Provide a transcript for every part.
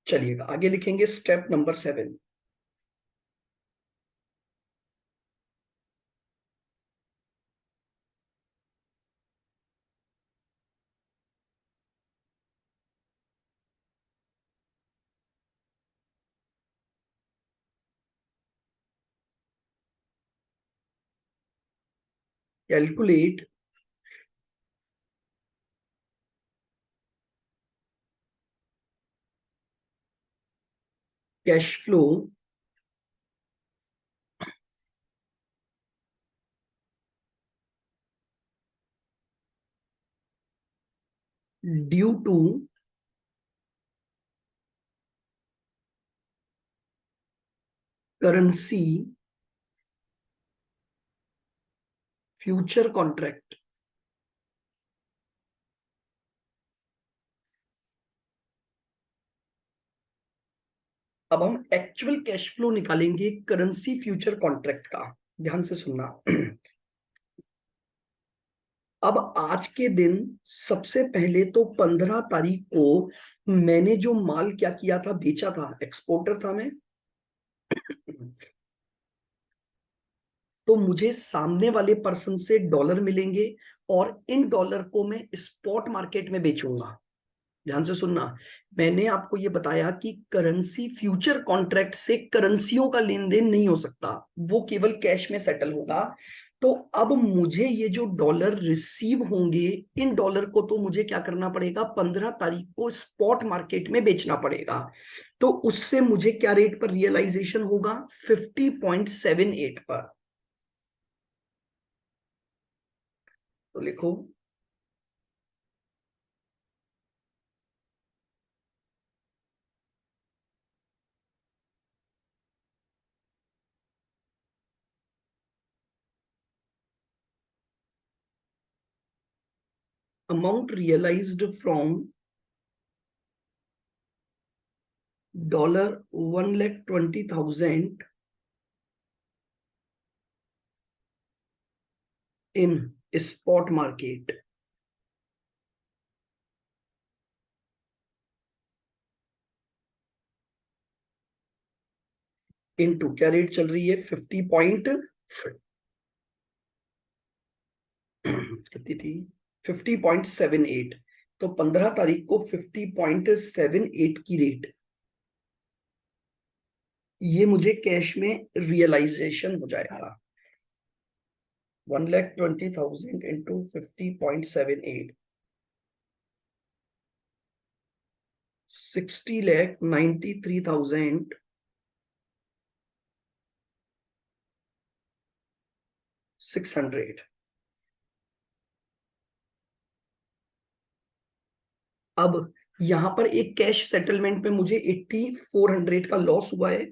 चलिएगा आगे लिखेंगे step number 7। Calculate cash flow due to currency future contract. अब हम एक्चुअल कैश फ्लो निकालेंगे करेंसी फ्यूचर कॉन्ट्रैक्ट का। ध्यान से सुनना। अब आज के दिन सबसे पहले तो 15 तारीख को मैंने जो माल क्या किया था, बेचा था, एक्सपोर्टर था मैं। तो मुझे सामने वाले पर्सन से डॉलर मिलेंगे और इन डॉलर को मैं स्पॉट मार्केट में बेचूंगा। ध्यान से सुनना, मैंने आपको ये बताया कि करेंसी फ्यूचर कॉन्ट्रैक्ट से करेंसियों का लेन देन नहीं हो सकता, वो केवल कैश में सेटल होगा। तो अब मुझे ये जो डॉलर रिसीव होंगे, इन डॉलर को तो मुझे क्या करना पड़ेगा, 15 तारीख को स्पॉट मार्केट में बेचना पड़ेगा। तो उससे मुझे क्या रेट पर रियलाइजेशन होगा, 50.78 पर। तो लिखो amount realised from $1,20,000 in spot market into क्या रेट चल रही है, 50 पॉइंट कितनी थी, 50.78। तो 15 तारीख को 50.78 की रेट, ये मुझे कैश में रियलाइजेशन हो जाएगा। 1,20,000 इंटू 50.78, 60,93,600। अब यहां पर एक कैश सेटलमेंट में मुझे 8,400 का लॉस हुआ है।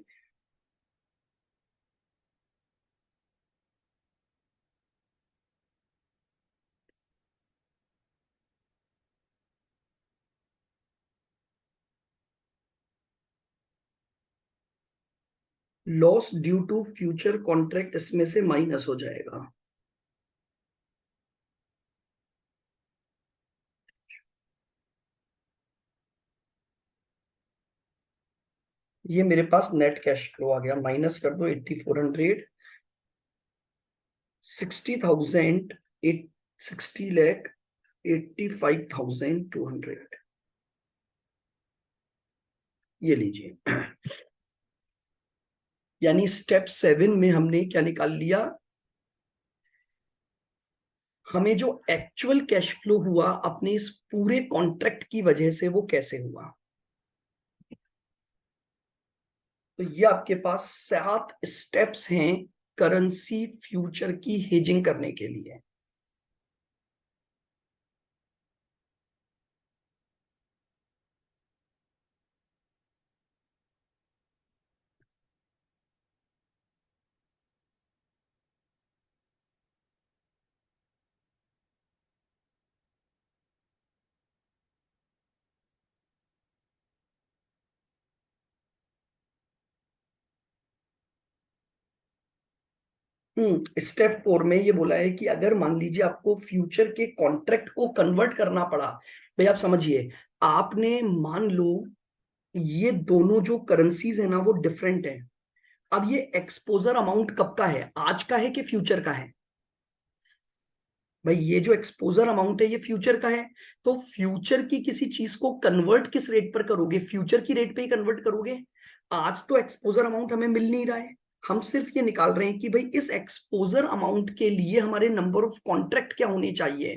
Loss due to future contract इसमें से माइनस हो जाएगा। ये मेरे पास नेट कैश फ्लो आ गया, माइनस कर दो 8,400, 60,000, 60 लाख 85,200। ये लीजिए। यानी स्टेप 7 में हमने क्या निकाल लिया, हमें जो एक्चुअल कैश फ्लो हुआ अपने इस पूरे कॉन्ट्रैक्ट की वजह से, वो कैसे हुआ। तो ये आपके पास 7 स्टेप्स हैं करेंसी फ्यूचर की हेजिंग करने के लिए। स्टेप 4 में ये बोला है कि अगर मान लीजिए आपको फ्यूचर के कॉन्ट्रैक्ट को कन्वर्ट करना पड़ा, भाई आप समझिए, आपने मान लो ये दोनों जो करेंसीज है ना वो डिफरेंट है। अब ये एक्सपोजर अमाउंट कब का है, आज का है कि फ्यूचर का है? भाई ये जो एक्सपोजर अमाउंट है ये फ्यूचर का है। तो फ्यूचर की किसी चीज को कन्वर्ट किस रेट पर करोगे, फ्यूचर की रेट पे ही कन्वर्ट करोगे। आज तो एक्सपोजर अमाउंट हमें मिल नहीं रहा है, हम सिर्फ ये निकाल रहे हैं कि भाई इस एक्सपोजर अमाउंट के लिए हमारे नंबर ऑफ कॉन्ट्रैक्ट क्या होने चाहिए।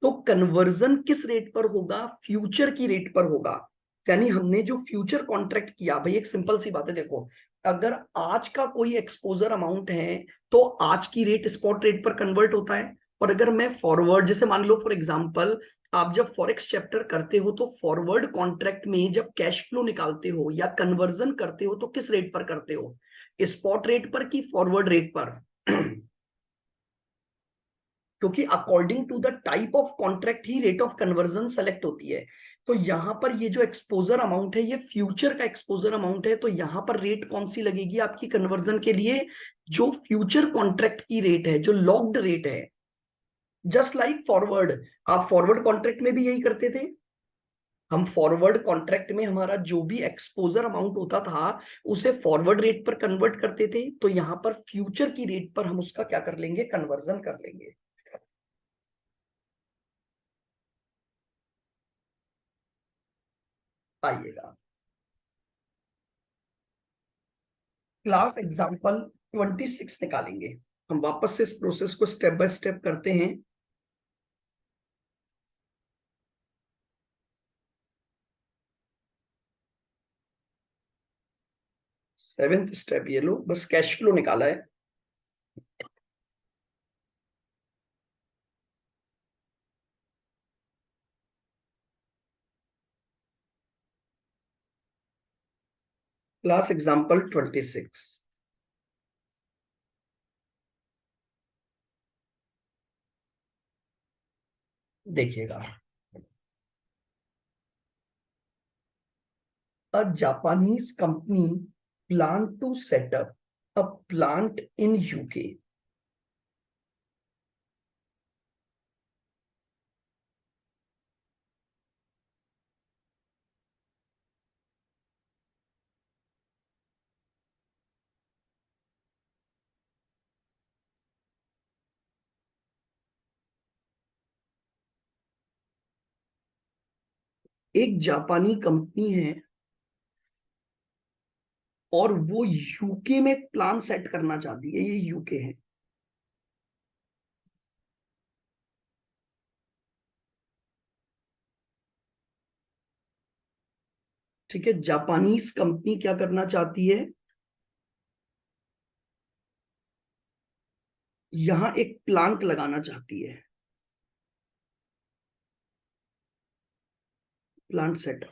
तो कन्वर्जन किस रेट पर होगा, फ्यूचर की रेट पर होगा। यानी हमने जो फ्यूचर कॉन्ट्रैक्ट किया, भाई एक सिंपल सी बात है, देखो अगर आज का कोई एक्सपोजर अमाउंट है तो आज की रेट स्पॉट रेट पर कन्वर्ट होता है। और अगर मैं फॉरवर्ड, जैसे मान लो फॉर एग्जांपल, आप जब फॉरेक्स चैप्टर करते हो तो फॉरवर्ड कॉन्ट्रैक्ट में जब कैश फ्लो निकालते हो या कन्वर्जन करते हो तो किस रेट पर करते हो, स्पॉट रेट पर कि फॉरवर्ड रेट पर? क्योंकि according to the type of contract ही रेट ऑफ कन्वर्जन सेलेक्ट होती है। तो यहां पर ये जो एक्सपोजर अमाउंट है ये फ्यूचर का एक्सपोजर अमाउंट है, तो यहां पर रेट कौन सी लगेगी आपकी कन्वर्जन के लिए, जो फ्यूचर कॉन्ट्रैक्ट की रेट है, जो लॉक्ड रेट है। जस्ट लाइक फॉरवर्ड, आप फॉरवर्ड कॉन्ट्रैक्ट में भी यही करते थे। हम फॉरवर्ड कॉन्ट्रैक्ट में हमारा जो भी एक्सपोजर अमाउंट होता था उसे फॉरवर्ड रेट पर कन्वर्ट करते थे, तो यहां पर फ्यूचर की रेट पर हम उसका क्या कर लेंगे, कन्वर्जन कर लेंगे। आइएगा, क्लास एग्जाम्पल 26 निकालेंगे। हम वापस से इस प्रोसेस को स्टेप बाय स्टेप करते हैं। 7th स्टेप ये लो, बस कैश फ्लो निकाला है। क्लास एग्जाम्पल 26 देखिएगा। A Japanese company plan to setup a plant in UK. एक जापानी कंपनी है और वो यूके में प्लान सेट करना चाहती है, ये यूके है। ठीक है, जापानीज कंपनी क्या करना चाहती है, यहां एक प्लांट लगाना चाहती है, प्लांट सेट।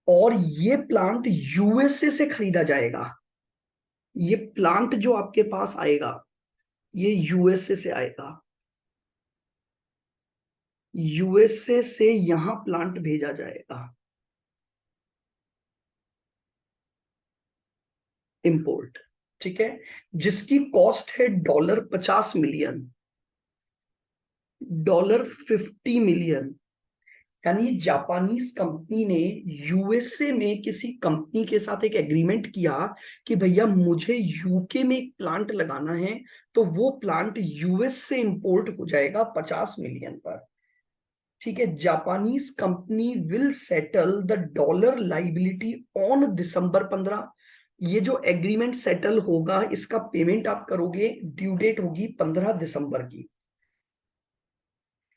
और ये प्लांट यूएसए से खरीदा जाएगा। ये प्लांट जो आपके पास आएगा ये यूएसए से आएगा, यूएसए से यहां प्लांट भेजा जाएगा, इंपोर्ट। ठीक है, जिसकी कॉस्ट है $50 मिलियन, $50 मिलियन। यानी जापानीज कंपनी ने यूएसए में किसी कंपनी के साथ एक एग्रीमेंट किया कि भैया मुझे यूके में एक प्लांट लगाना है, तो वो प्लांट यूएस से इंपोर्ट हो जाएगा 50 मिलियन पर। ठीक है, Japanese company will settle the dollar liability on December 15। ये जो एग्रीमेंट सेटल होगा इसका पेमेंट आप करोगे, ड्यू डेट होगी 15 दिसंबर की।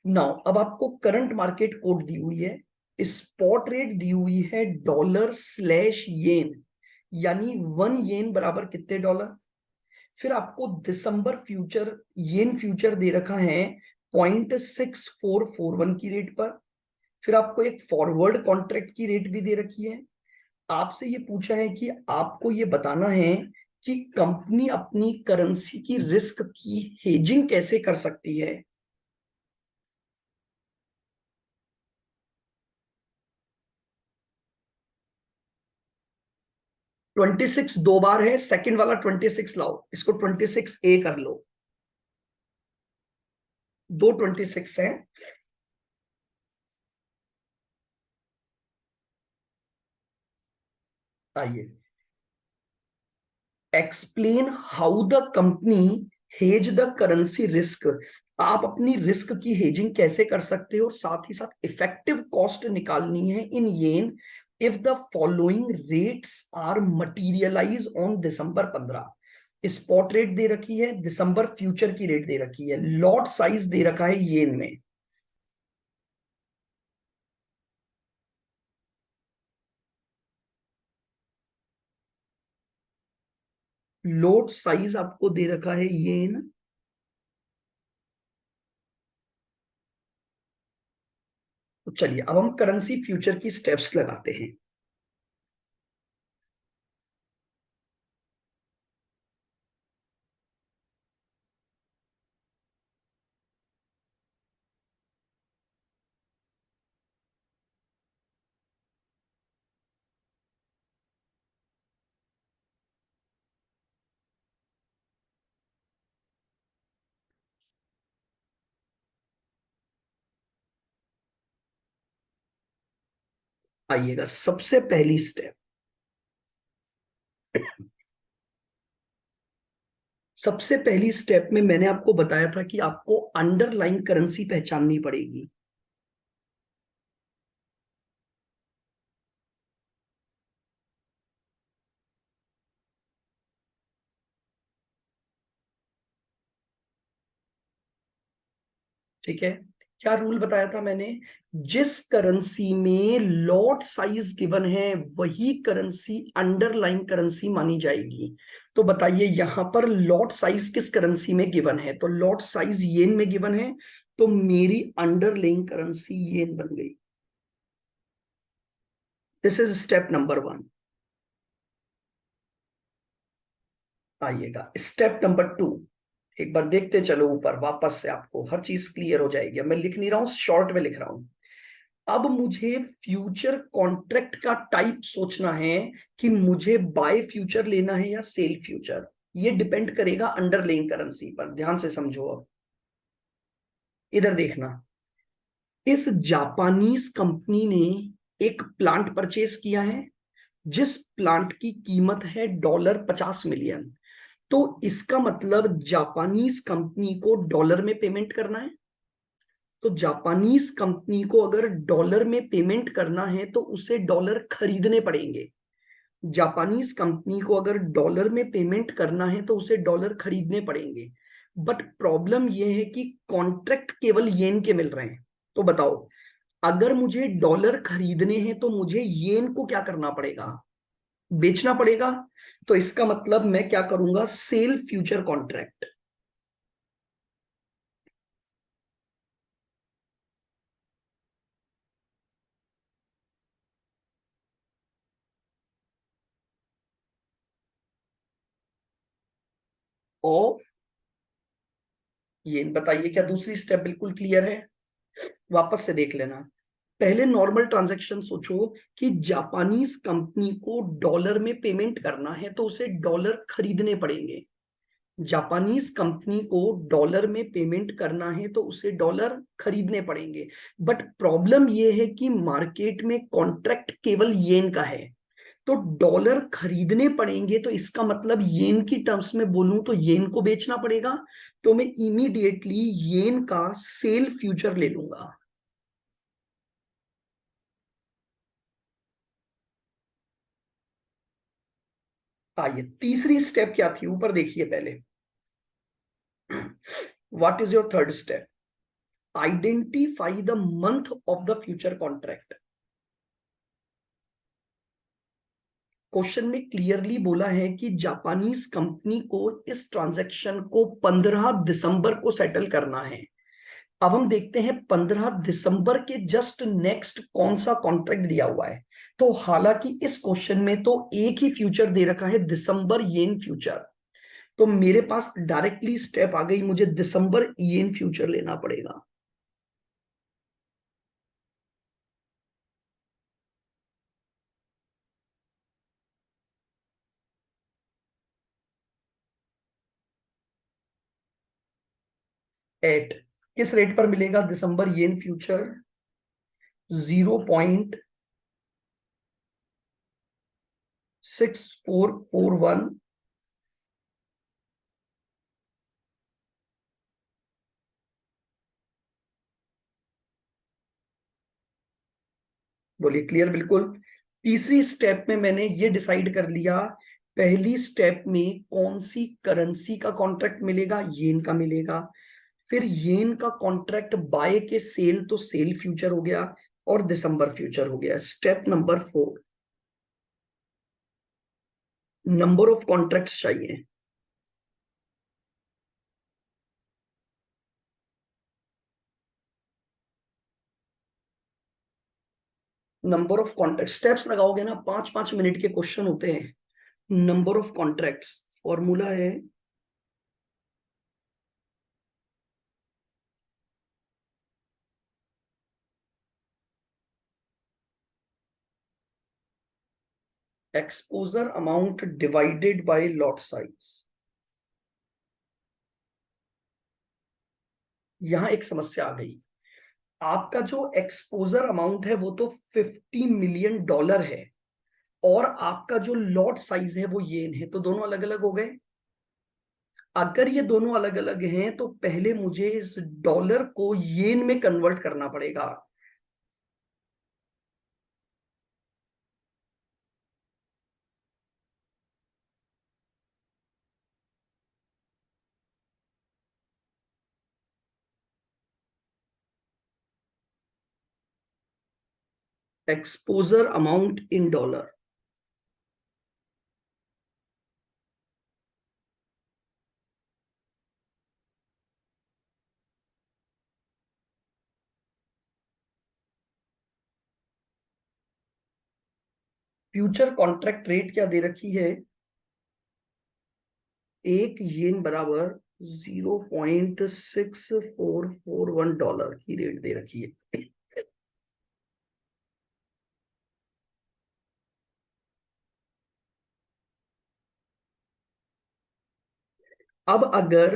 नाउ अब आपको करंट मार्केट कोट दी हुई है, स्पॉट रेट दी हुई है $/येन, यानी 1 येन बराबर कितने डॉलर। फिर आपको दिसंबर फ्यूचर, येन फ्यूचर दे रखा है 0.6441 की रेट पर। फिर आपको एक फॉरवर्ड कॉन्ट्रैक्ट की रेट भी दे रखी है। आपसे ये पूछा है कि आपको ये बताना है कि कंपनी अपनी करेंसी की रिस्क की हेजिंग कैसे कर सकती है। 26 दो बार है, सेकंड वाला 26 लाओ, इसको 26A कर लो। दो 26 है। आइए, explain how the company hedge the currency risk. आप अपनी रिस्क की हेजिंग कैसे कर सकते हो और साथ ही साथ इफेक्टिव कॉस्ट निकालनी है in yen if the following rates are materialize on December 15। Spot rate दे रखी है, दिसंबर फ्यूचर की रेट दे रखी है, लॉट साइज दे रखा है येन में। लॉट साइज आपको दे रखा है येन। तो चलिए अब हम करेंसी फ्यूचर की स्टेप्स लगाते हैं। आइएगा, सबसे पहली स्टेप, सबसे पहली स्टेप में मैंने आपको बताया था कि आपको अंडरलाइन करेंसी पहचाननी पड़ेगी। ठीक है, क्या रूल बताया था मैंने? जिस करेंसी में लॉट साइज गिवन है वही करेंसी अंडरलाइन करेंसी मानी जाएगी। तो बताइए यहां पर लॉट साइज किस करेंसी में गिवन है? तो लॉट साइज येन में गिवन है, तो मेरी अंडरलाइन करेंसी येन बन गई। This is step number 1। आइएगा स्टेप नंबर 2। एक बार देखते चलो ऊपर वापस से, आपको हर चीज क्लियर हो जाएगी। मैं लिख नहीं रहा हूं, शॉर्ट में लिख रहा हूं। अब मुझे फ्यूचर कॉन्ट्रैक्ट का टाइप सोचना है कि मुझे बाय फ्यूचर लेना है या सेल फ्यूचर। ये डिपेंड करेगा अंडरलाइन करेंसी पर। ध्यान से समझो, अब इधर देखना। इस जापानीज कंपनी ने एक प्लांट परचेस किया है जिस प्लांट की कीमत है $50 मिलियन। तो इसका मतलब जापानीज कंपनी को डॉलर में पेमेंट करना है। तो जापानीज कंपनी को अगर डॉलर में पेमेंट करना है तो उसे डॉलर खरीदने पड़ेंगे। जापानीज कंपनी को अगर डॉलर में पेमेंट करना है तो उसे डॉलर खरीदने पड़ेंगे। बट प्रॉब्लम यह है कि कॉन्ट्रैक्ट केवल येन के मिल रहे हैं। तो बताओ, अगर मुझे डॉलर खरीदने हैं तो मुझे येन को क्या करना पड़ेगा? बेचना पड़ेगा। तो इसका मतलब मैं क्या करूंगा? सेल फ्यूचर कॉन्ट्रैक्ट ऑफ येन। बताइए क्या दूसरी स्टेप बिल्कुल क्लियर है? वापस से देख लेना। पहले नॉर्मल ट्रांजैक्शन सोचो कि जापानीज कंपनी को डॉलर में पेमेंट करना है तो उसे डॉलर खरीदने पड़ेंगे। जापानीज कंपनी को डॉलर में पेमेंट करना है तो उसे डॉलर खरीदने पड़ेंगे। बट प्रॉब्लम यह है कि मार्केट में कॉन्ट्रैक्ट केवल येन का है। तो डॉलर खरीदने पड़ेंगे, तो इसका मतलब येन की टर्म्स में बोलूं तो येन को बेचना पड़ेगा। तो मैं इमीडिएटली येन का सेल फ्यूचर ले लूंगा। आइए, तीसरी स्टेप क्या थी ऊपर देखिए पहले। What is your third step? Identify the month of the future contract. Question में क्लियरली बोला है कि जापानीज कंपनी को इस ट्रांजैक्शन को 15 दिसंबर को सेटल करना है। अब हम देखते हैं 15 दिसंबर के जस्ट नेक्स्ट कौन सा कॉन्ट्रैक्ट दिया हुआ है। तो हालांकि इस क्वेश्चन में तो एक ही फ्यूचर दे रखा है, दिसंबर येन फ्यूचर। तो मेरे पास डायरेक्टली स्टेप आ गई, मुझे दिसंबर येन फ्यूचर लेना पड़ेगा। एट किस रेट पर मिलेगा दिसंबर येन फ्यूचर? 0.6 6441। बोलिए क्लियर बिल्कुल। तीसरी स्टेप में मैंने ये डिसाइड कर लिया, पहली स्टेप में कौन सी करेंसी का कॉन्ट्रैक्ट मिलेगा, येन का मिलेगा। फिर येन का कॉन्ट्रैक्ट बाय के सेल, तो सेल फ्यूचर हो गया और दिसंबर फ्यूचर हो गया। Step number 4, number of contracts चाहिए। नंबर ऑफ कॉन्ट्रैक्ट स्टेप्स लगाओगे ना, 5-5 मिनट के क्वेश्चन होते हैं। नंबर ऑफ कॉन्ट्रैक्ट्स फॉर्मूला है exposure amount divided by lot size. यहां एक समस्या आ गई। आपका जो एक्सपोजर अमाउंट है वो तो $50 मिलियन है, और आपका जो लॉट साइज है वो येन है, तो दोनों अलग अलग हो गए। अगर ये दोनों अलग अलग हैं तो पहले मुझे इस डॉलर को येन में कन्वर्ट करना पड़ेगा। Exposure amount in dollar. Future contract rate क्या दे रखी है? एक येन बराबर $0.6441 की रेट दे रखी है। अब अगर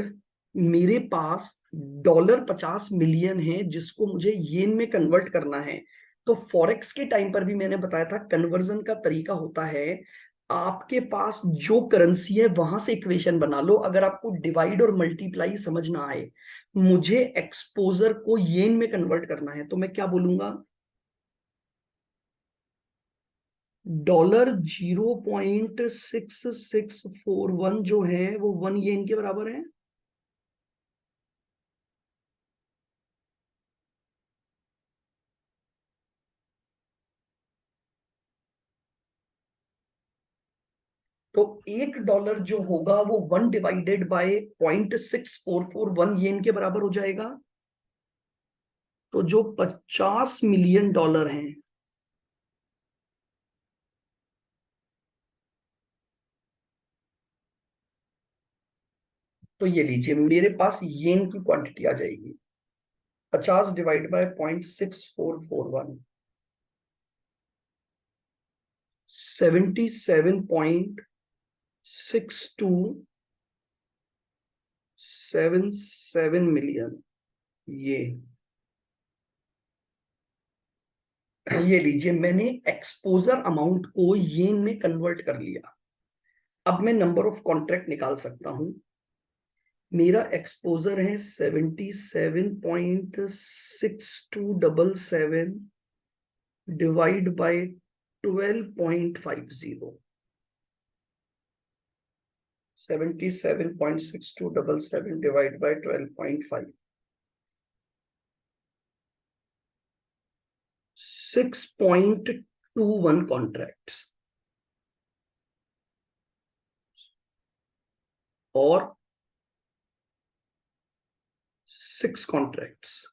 मेरे पास $50 मिलियन है जिसको मुझे येन में कन्वर्ट करना है, तो फॉरेक्स के टाइम पर भी मैंने बताया था कन्वर्जन का तरीका होता है, आपके पास जो करेंसी है वहां से इक्वेशन बना लो। अगर आपको डिवाइड और मल्टीप्लाई समझ ना आए, मुझे एक्सपोजर को येन में कन्वर्ट करना है, तो मैं क्या बोलूंगा? $0.6641 जो है वो 1 येन के बराबर है। तो $1 जो होगा वो 1/0.6441 येन के बराबर हो जाएगा। तो जो $50 मिलियन हैं, तो ये लीजिए मेरे पास येन की क्वांटिटी आ जाएगी। 50 डिवाइड बाय 0.6441, 77.6277 मिलियन। ये ये लीजिए मैंने एक्सपोजर अमाउंट को येन में कन्वर्ट कर लिया। अब मैं नंबर ऑफ कॉन्ट्रैक्ट निकाल सकता हूं। मेरा एक्सपोजर है 77.6277 divide by 12.50। 77.6277 divide by 12.5, 6.21 contracts और 6 कॉन्ट्रैक्ट्स,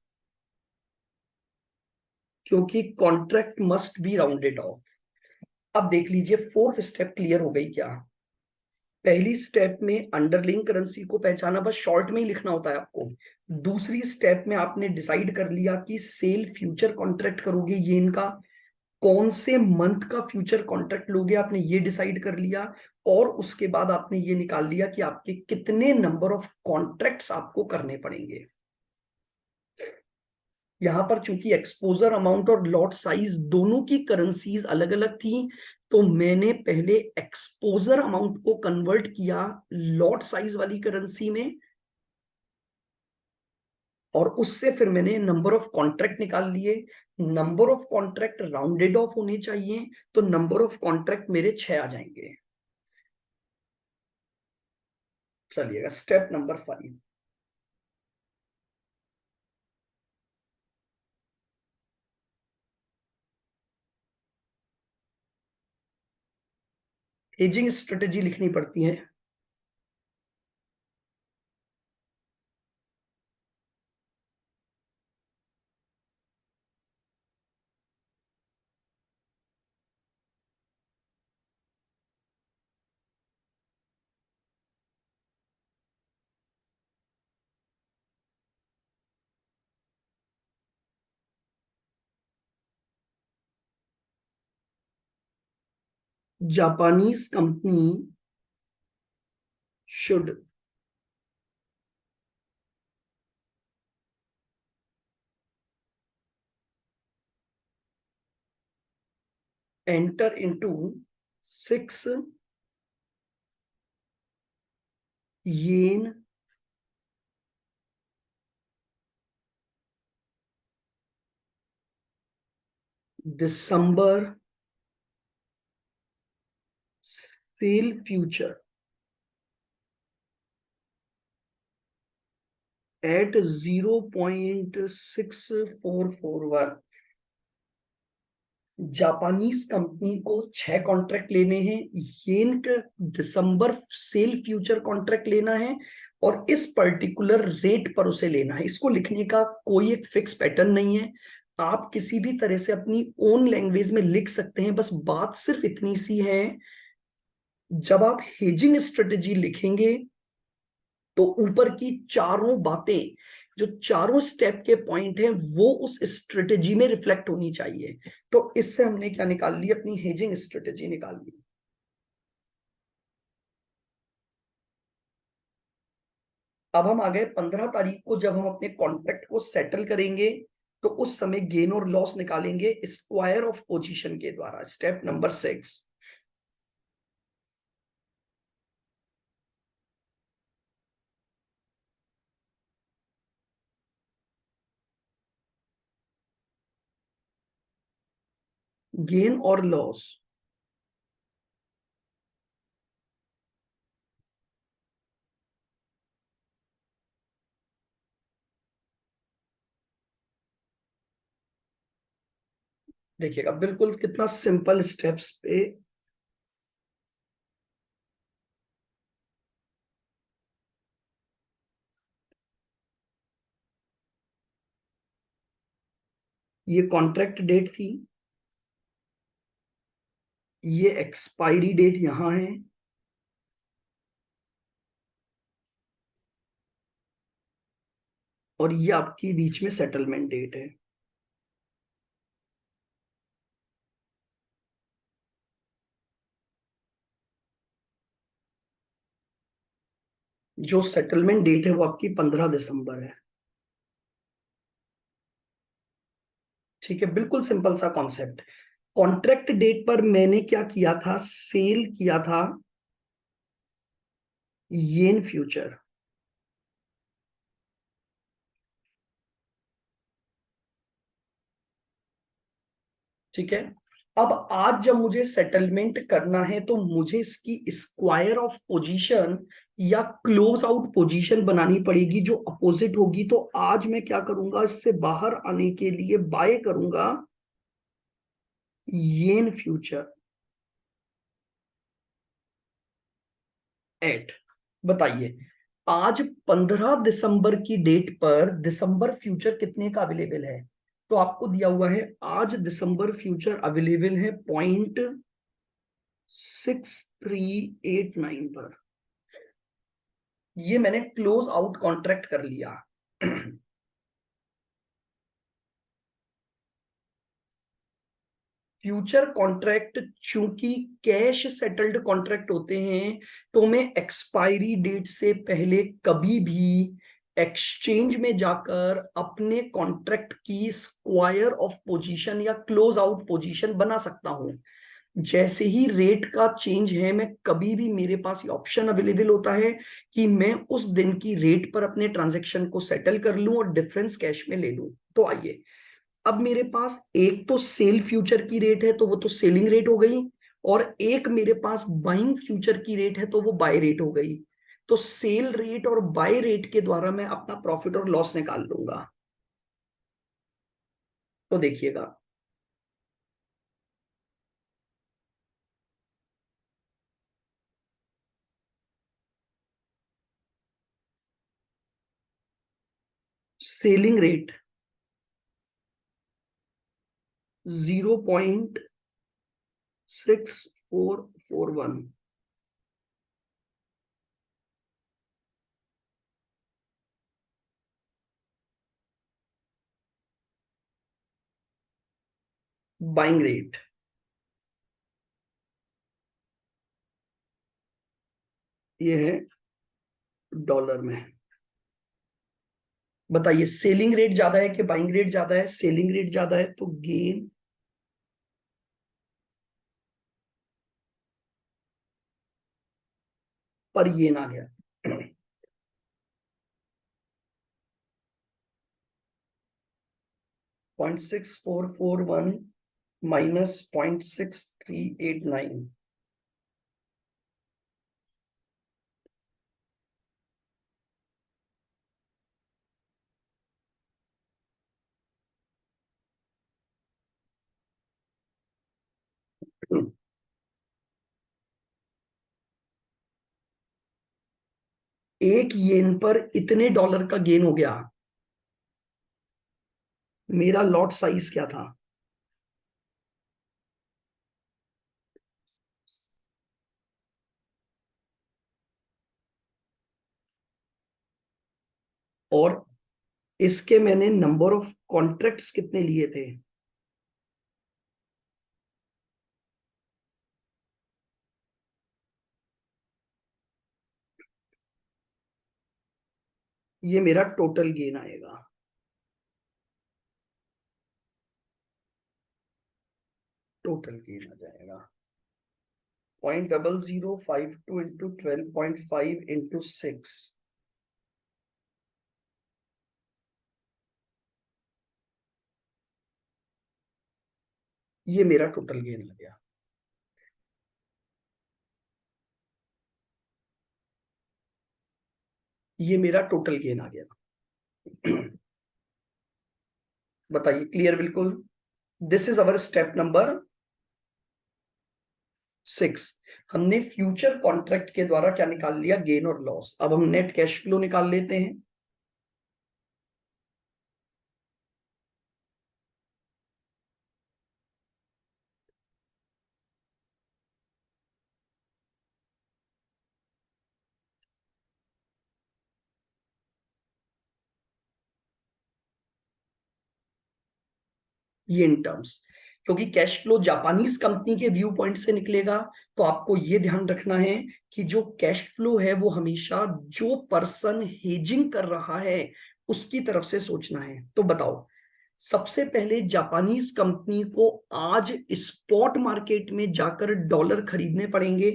क्योंकि contract must be rounded off. अब देख लीजिए फोर्थ स्टेप क्लियर हो गई क्या? पहली स्टेप में अंडरलिंक करेंसी को पहचाना, बस शॉर्ट में ही लिखना होता है आपको। दूसरी स्टेप में आपने डिसाइड कर लिया कि सेल फ्यूचर कॉन्ट्रैक्ट करोगे येन का, कौन से मंथ का फ्यूचर कॉन्ट्रैक्ट लोगे आपने ये डिसाइड कर लिया, और उसके बाद आपने ये निकाल लिया कि आपके कितने नंबर ऑफ कॉन्ट्रैक्ट्स आपको करने पड़ेंगे। यहां पर चूंकि एक्सपोजर अमाउंट और लॉट साइज दोनों की करेंसीज अलग अलग थी, तो मैंने पहले एक्सपोजर अमाउंट को कन्वर्ट किया लॉट साइज वाली करेंसी में, और उससे फिर मैंने नंबर ऑफ कॉन्ट्रैक्ट निकाल लिए। Number of contract rounded off होने चाहिए, तो नंबर ऑफ कॉन्ट्रैक्ट मेरे 6 आ जाएंगे। चलिएगा स्टेप नंबर 5। हेजिंग स्ट्रेटेजी लिखनी पड़ती है। Japanese company should enter into 6 yen December sell future at 0.6441। Japanese company को 6 कॉन्ट्रैक्ट लेने हैं, येन का दिसंबर सेल फ्यूचर कॉन्ट्रैक्ट लेना है, और इस पर्टिकुलर रेट पर उसे लेना है। इसको लिखने का कोई एक फिक्स पैटर्न नहीं है, आप किसी भी तरह से अपनी ओन लैंग्वेज में लिख सकते हैं। बस बात सिर्फ इतनी सी है, जब आप हेजिंग स्ट्रेटेजी लिखेंगे तो ऊपर की चारों बातें, जो चारों स्टेप के पॉइंट हैं, वो उस स्ट्रेटेजी में रिफ्लेक्ट होनी चाहिए। तो इससे हमने क्या निकाल ली, अपनी हेजिंग स्ट्रेटेजी निकाल ली। अब हम आ गए 15 तारीख को, जब हम अपने कॉन्ट्रैक्ट को सेटल करेंगे, तो उस समय गेन और लॉस निकालेंगे स्क्वायर ऑफ पोजीशन के द्वारा। Step number 6। गेन और लॉस, देखिएगा बिल्कुल कितना सिंपल स्टेप्स पे। ये कॉन्ट्रैक्ट डेट थी, ये एक्सपायरी डेट यहां है, और ये आपकी बीच में सेटलमेंट डेट है। जो सेटलमेंट डेट है वो आपकी 15 दिसंबर है। ठीक है, बिल्कुल सिंपल सा कॉन्सेप्ट। कॉन्ट्रैक्ट डेट पर मैंने क्या किया था, सेल किया था येन फ्यूचर। ठीक है, अब आज जब मुझे सेटलमेंट करना है, तो मुझे इसकी स्क्वायर ऑफ पोजीशन या क्लोज आउट पोजीशन बनानी पड़ेगी, जो अपोजिट होगी। तो आज मैं क्या करूंगा, इससे बाहर आने के लिए बाय करूंगा येन फ्यूचर एट, बताइए आज 15 दिसंबर की डेट पर दिसंबर फ्यूचर कितने का अवेलेबल है। तो आपको दिया हुआ है आज दिसंबर फ्यूचर अवेलेबल है 0.6389 पर। ये मैंने क्लोज आउट कॉन्ट्रैक्ट कर लिया। फ्यूचर कॉन्ट्रैक्ट चूंकि कैश सेटल्ड कॉन्ट्रैक्ट होते हैं, तो मैं एक्सपायरी डेट से पहले कभी भी एक्सचेंज में जाकर अपने कॉन्ट्रैक्ट की स्क्वायर ऑफ पोजीशन या क्लोज आउट पोजीशन बना सकता हूं। जैसे ही रेट का चेंज है, मैं कभी भी, मेरे पास ये ऑप्शन अवेलेबल होता है कि मैं उस दिन की रेट पर अपने ट्रांजेक्शन को सेटल कर लूं और डिफरेंस कैश में ले लूं। तो आइए, अब मेरे पास एक तो सेल फ्यूचर की रेट है, तो वो तो सेलिंग रेट हो गई, और एक मेरे पास बाइंग फ्यूचर की रेट है, तो वो बाय रेट हो गई। तो सेल रेट और बाय रेट के द्वारा मैं अपना प्रॉफिट और लॉस निकाल लूंगा। तो देखिएगा, सेलिंग रेट 0.6441, बाइंग रेट ये है डॉलर में। बताइए, सेलिंग रेट ज्यादा है कि बाइंग रेट ज्यादा है? सेलिंग रेट ज्यादा है तो गेन पर येन आ गया। 0.6441 -0.6389। एक येन पर इतने डॉलर का गेन हो गया। मेरा लॉट साइज क्या था? और इसके मैंने नंबर ऑफ कॉन्ट्रैक्ट्स कितने लिए थे? ये मेरा टोटल गेन आएगा। टोटल गेन आ जाएगा 0.0052 इंटू 12.5 इंटू 6। ये मेरा टोटल गेन आ गया। ये मेरा टोटल गेन आ गया। बताइए, क्लियर बिल्कुल? This is our step number 6। हमने फ्यूचर कॉन्ट्रैक्ट के द्वारा क्या निकाल लिया? गेन और लॉस। अब हम नेट कैश फ्लो निकाल लेते हैं। ये इन टर्म्स, क्योंकि कैश फ्लो जापानीज कंपनी के व्यू पॉइंट से निकलेगा, तो आपको ये ध्यान रखना है कि जो कैश फ्लो है वो हमेशा जो पर्सन हेजिंग कर रहा है उसकी तरफ से सोचना है। तो बताओ, सबसे पहले जापानीज कंपनी को आज स्पॉट मार्केट में जाकर डॉलर खरीदने पड़ेंगे।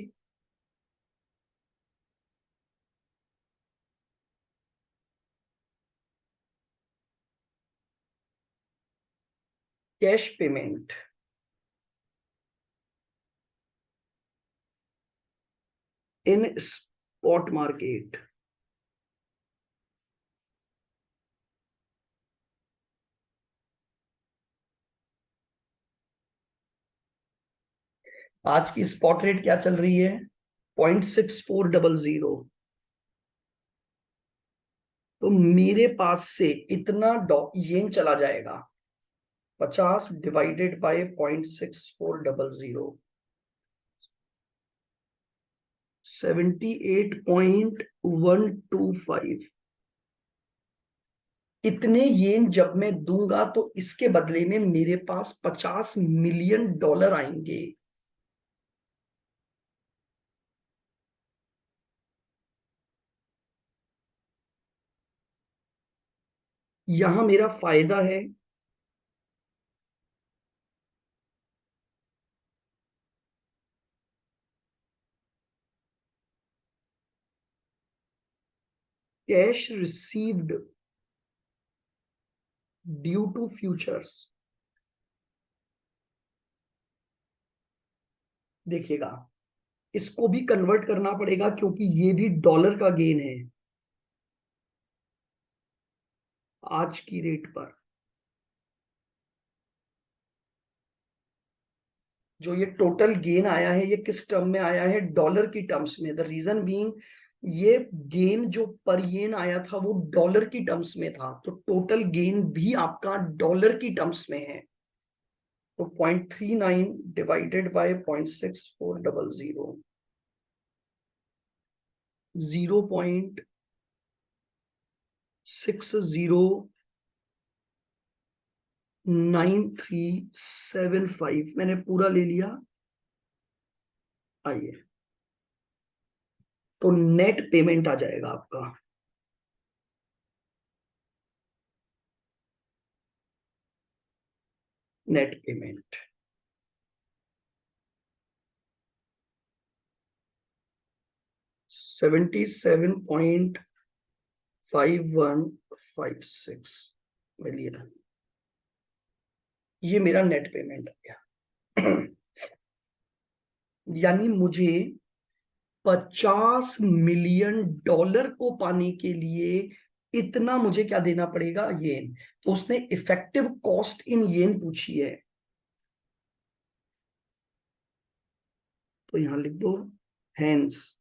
Cash payment in spot market. आज की स्पॉट रेट क्या चल रही है? 0.6400। तो मेरे पास से इतना येन चला जाएगा। 50 डिवाइडेड बाय 0.6400, 78.125। इतने येन जब मैं दूंगा तो इसके बदले में मेरे पास 50 मिलियन डॉलर आएंगे। यहां मेरा फायदा है, cash received due to futures. देखिएगा, इसको भी कन्वर्ट करना पड़ेगा क्योंकि ये भी डॉलर का गेन है आज की रेट पर। जो ये टोटल गेन आया है ये किस टर्म में आया है? डॉलर की टर्म्स में। द रीजन बीइंग, ये गेन जो पर येन आया था वो डॉलर की टर्म्स में था, तो टोटल गेन भी आपका डॉलर की टर्म्स में है। तो 0.39 डिवाइडेड बाय 0.6400, 0.609375 मैंने पूरा ले लिया। आइए, तो नेट पेमेंट आ जाएगा आपका। नेट पेमेंट 77.5156 मिलियन, ये मेरा नेट पेमेंट आ गया। यानी मुझे 50 मिलियन डॉलर को पाने के लिए इतना मुझे क्या देना पड़ेगा? येन। तो उसने इफेक्टिव कॉस्ट इन येन पूछी है, तो यहां लिख दो हैंस।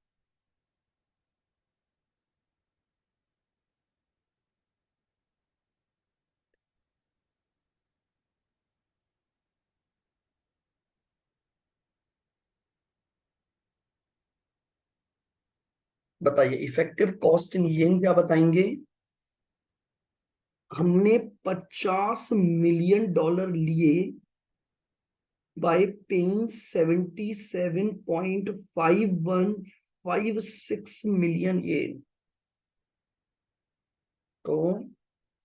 बताइए इफेक्टिव कॉस्ट इन येन क्या बताएंगे? हमने 50 मिलियन डॉलर लिए बाय पेइंग 77.5156 मिलियन येन। तो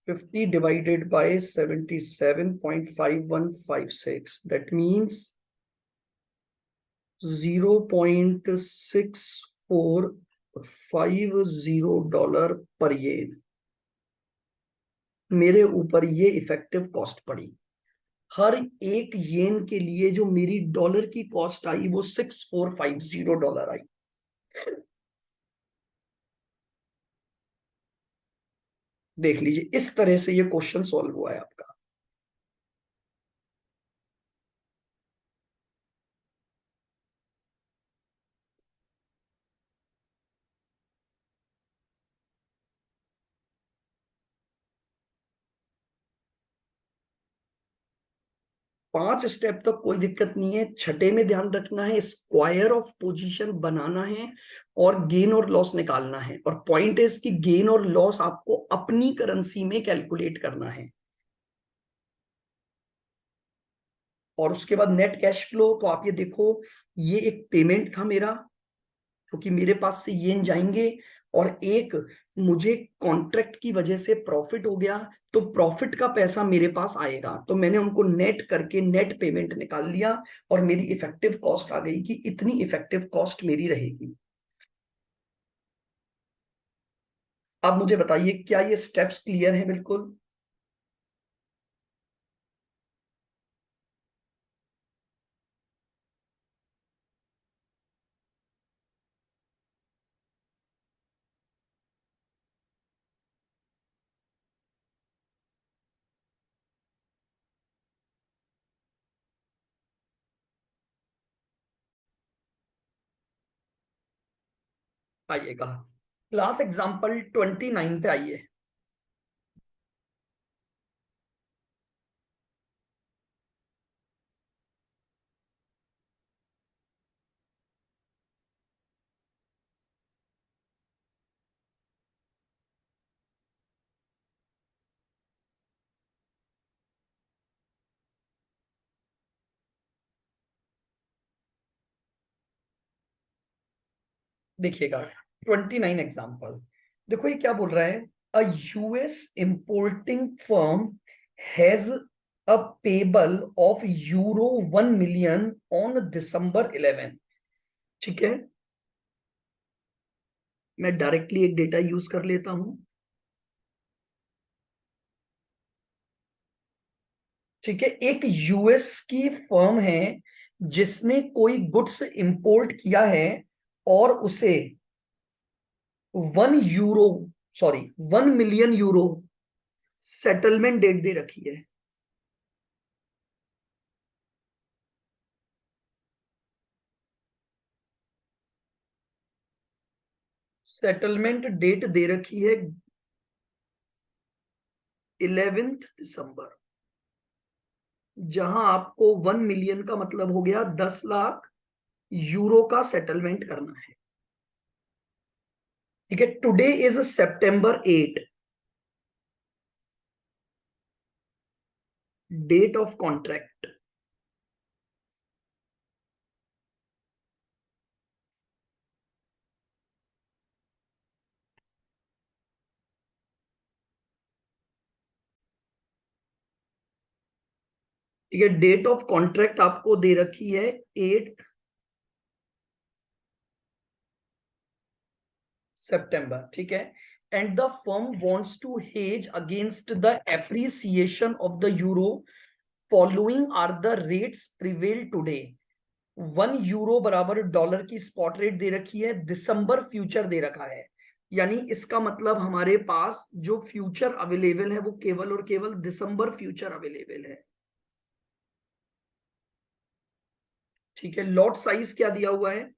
50 डिवाइडेड बाय 77.5156, दैट मीन्स 0.6450 पर येन मेरे ऊपर ये इफेक्टिव कॉस्ट पड़ी। हर एक येन के लिए जो मेरी डॉलर की कॉस्ट आई वो 6450 डॉलर आई। देख लीजिए, इस तरह से ये क्वेश्चन सॉल्व हुआ है आपका। पांच स्टेप तक कोई दिक्कत नहीं है, छठे में ध्यान रखना है, स्क्वायर ऑफ पोजीशन बनाना है और गेन और लॉस निकालना है। और पॉइंट इज कि गेन और लॉस आपको अपनी करेंसी में कैलकुलेट करना है। और उसके बाद नेट कैश फ्लो, तो आप ये देखो, ये एक पेमेंट था मेरा क्योंकि मेरे पास से येन जाएंगे, और एक मुझे कॉन्ट्रैक्ट की वजह से प्रॉफिट हो गया, तो प्रॉफिट का पैसा मेरे पास आएगा, तो मैंने उनको नेट करके नेट पेमेंट निकाल लिया और मेरी इफेक्टिव कॉस्ट आ गई कि इतनी इफेक्टिव कॉस्ट मेरी रहेगी। अब मुझे बताइए क्या ये स्टेप्स क्लियर हैं? बिल्कुल। आइएगा, क्लास एग्जाम्पल 29 पे आइए। देखिएगा 29 एग्जाम्पल, देखो ये क्या बोल रहा है। a US importing firm has a payable of euro 1 million on December 11। ठीक है, मैं डायरेक्टली एक डेटा यूज कर लेता हूं। ठीक है, एक यूएस की फर्म है जिसने कोई गुड्स इंपोर्ट किया है और उसे 1 euro, sorry 1 million euro settlement date दे रखी है। सेटलमेंट डेट दे रखी है 11 दिसंबर, जहां आपको 1 मिलियन का मतलब हो गया 10 लाख यूरो का सेटलमेंट करना है। ठीक है, today is September 8, date of contract. ठीक है, डेट ऑफ कॉन्ट्रैक्ट आपको दे रखी है 8 सितंबर। ठीक है, and the firm wants to hedge against the appreciation of the euro, following are the rates prevail today. 1 euro बराबर डॉलर की स्पॉट रेट दे रखी है, दिसंबर फ्यूचर दे रखा है। यानी इसका मतलब हमारे पास जो फ्यूचर अवेलेबल है वो केवल और केवल दिसंबर फ्यूचर अवेलेबल है। ठीक है, लॉट साइज क्या दिया हुआ है?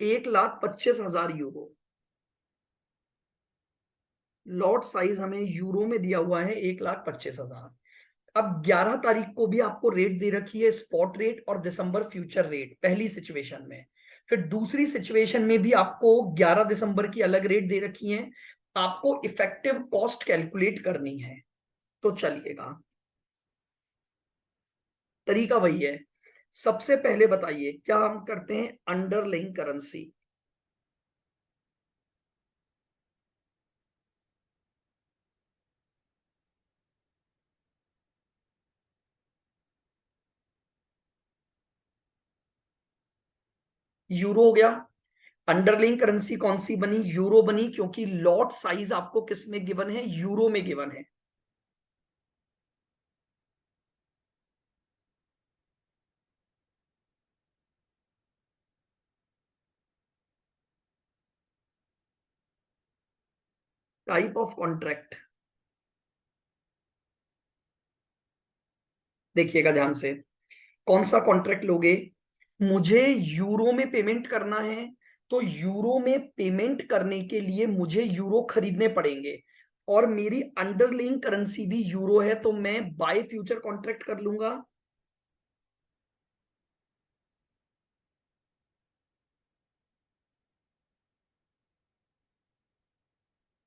1,25,000 यूरो। लॉट साइज हमें यूरो में दिया हुआ है 1,25,000। अब 11 तारीख को भी आपको रेट दे रखी है, स्पॉट रेट और दिसंबर फ्यूचर रेट, पहली सिचुएशन में। फिर दूसरी सिचुएशन में भी आपको 11 दिसंबर की अलग रेट दे रखी है। आपको इफेक्टिव कॉस्ट कैलकुलेट करनी है। तो चलिएगा, तरीका वही है। सबसे पहले बताइए, क्या हम करते हैं अंडरलाइंग करेंसी? यूरो हो गया। अंडरलाइंग करेंसी कौन सी बनी? यूरो बनी, क्योंकि लॉट साइज आपको किस में गिवन है? यूरो में गिवन है। टाइप ऑफ कॉन्ट्रैक्ट देखिएगा ध्यान से, कौन सा कॉन्ट्रैक्ट लोगे? मुझे यूरो में पेमेंट करना है, तो यूरो में पेमेंट करने के लिए मुझे यूरो खरीदने पड़ेंगे, और मेरी अंडरलाइंग करेंसी भी यूरो है, तो मैं बाय फ्यूचर कॉन्ट्रैक्ट कर लूंगा।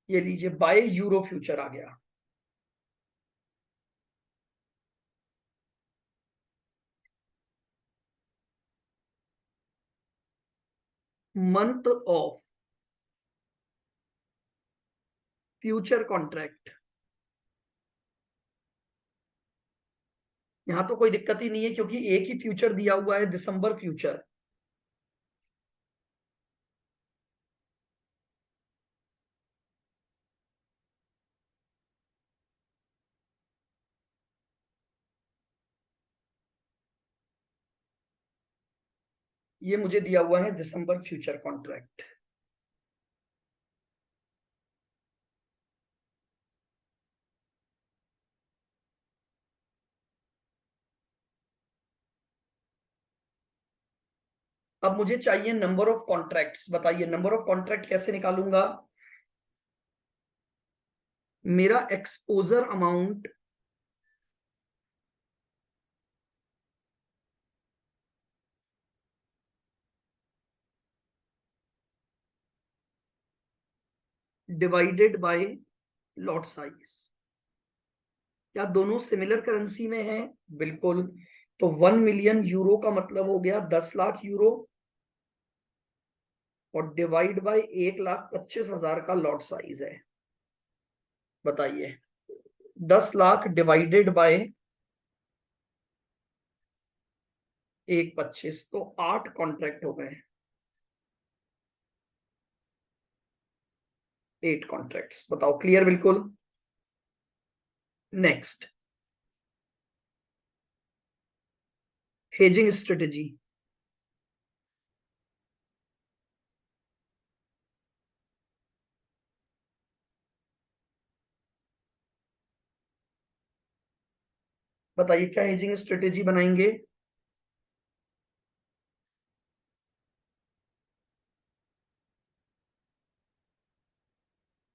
ये लीजिए, बाय यूरो फ्यूचर आ गया। Month of future contract. यहां तो कोई दिक्कत ही नहीं है, क्योंकि एक ही फ्यूचर दिया हुआ है, दिसंबर फ्यूचर। ये मुझे दिया हुआ है दिसंबर फ्यूचर कॉन्ट्रैक्ट। अब मुझे चाहिए नंबर ऑफ कॉन्ट्रैक्ट्स। बताइए, नंबर ऑफ कॉन्ट्रैक्ट कैसे निकालूंगा? मेरा exposure amount divided by lot size. क्या दोनों सिमिलर करेंसी में है? बिल्कुल। तो 1 मिलियन यूरो का मतलब हो गया 10 लाख यूरो। और डिवाइड बाय 1,25,000 का लॉट साइज है। बताइए 10 लाख डिवाइडेड बाय 1,25 तो 8 कॉन्ट्रैक्ट हो गए। 8 कॉन्ट्रैक्ट्स। बताओ क्लियर बिल्कुल। Next hedging strategy. बताइए क्या हेजिंग स्ट्रेटेजी बनाएंगे।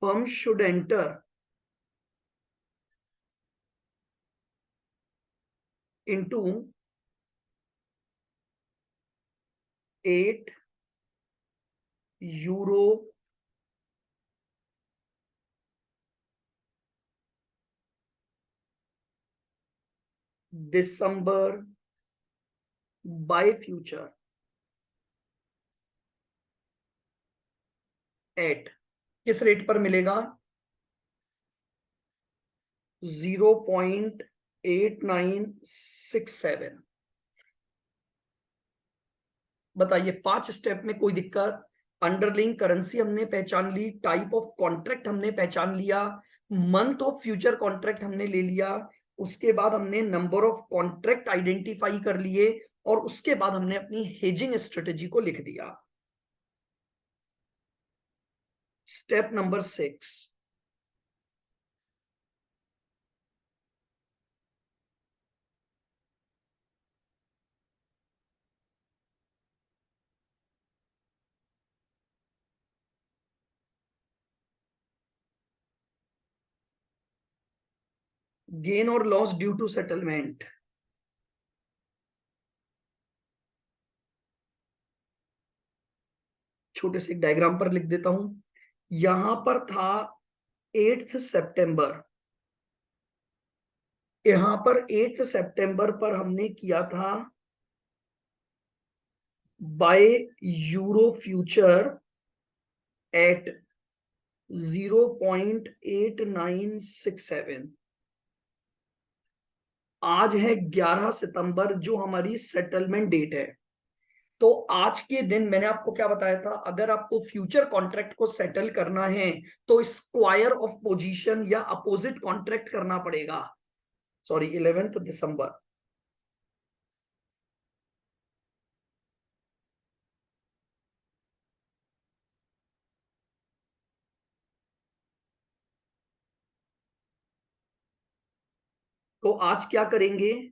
Firm should enter into 8 euro December buy future at, किस रेट पर मिलेगा? 0.8967। बताइए 5 स्टेप में कोई दिक्कत? अंडरलिंग करेंसी हमने पहचान ली, टाइप ऑफ कॉन्ट्रैक्ट हमने पहचान लिया, मंथ ऑफ फ्यूचर कॉन्ट्रैक्ट हमने ले लिया, उसके बाद हमने नंबर ऑफ कॉन्ट्रैक्ट आइडेंटिफाई कर लिए, और उसके बाद हमने अपनी हेजिंग स्ट्रेटेजी को लिख दिया। स्टेप नंबर 6, गेन और लॉस ड्यू टू सेटलमेंट। छोटे से एक डायग्राम पर लिख देता हूं। यहां पर था 8 सितंबर, यहां पर 8 सितंबर पर हमने किया था बाय यूरो फ्यूचर एट 0.8967। आज है 11 सितंबर जो हमारी सेटलमेंट डेट है। तो आज के दिन मैंने आपको क्या बताया था, अगर आपको फ्यूचर कॉन्ट्रैक्ट को सेटल करना है तो स्क्वायर ऑफ पोजीशन या अपोजिट कॉन्ट्रैक्ट करना पड़ेगा। सॉरी 11 दिसंबर। तो आज क्या करेंगे,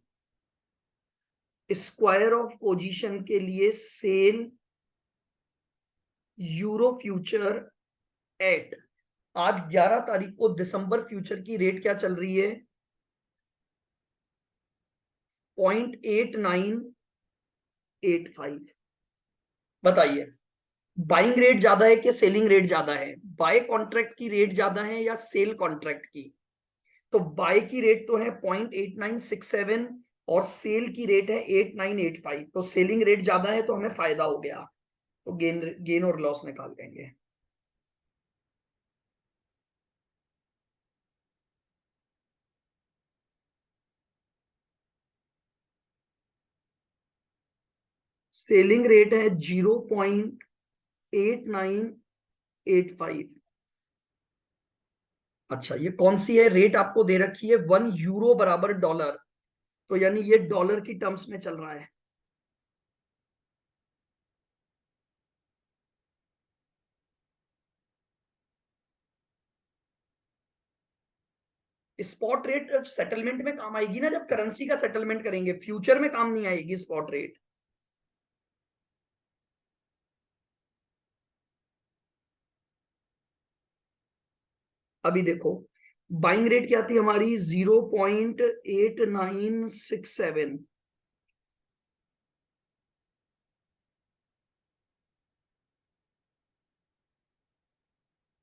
स्क्वायर ऑफ पोजीशन के लिए सेल यूरो फ्यूचर एट, आज 11 तारीख को दिसंबर फ्यूचर की रेट क्या चल रही है? 0.8985। बताइए बाइंग रेट ज्यादा है कि सेलिंग रेट ज्यादा है? बाय कॉन्ट्रैक्ट की रेट ज्यादा है या सेल कॉन्ट्रैक्ट की? तो बाय की रेट तो है 0.8967 और सेल की रेट है 8985, तो सेलिंग रेट ज्यादा है तो हमें फायदा हो गया। तो गेन गेन और लॉस निकाल देंगे। सेलिंग रेट है 0.8985। अच्छा ये कौन सी है रेट? आपको दे रखी है 1 यूरो बराबर डॉलर, तो यानी ये डॉलर की टर्म्स में चल रहा है। स्पॉट रेट सेटलमेंट में काम आएगी ना, जब करेंसी का सेटलमेंट करेंगे, फ्यूचर में काम नहीं आएगी स्पॉट रेट। अभी देखो बाइंग रेट क्या थी हमारी? 0.8967।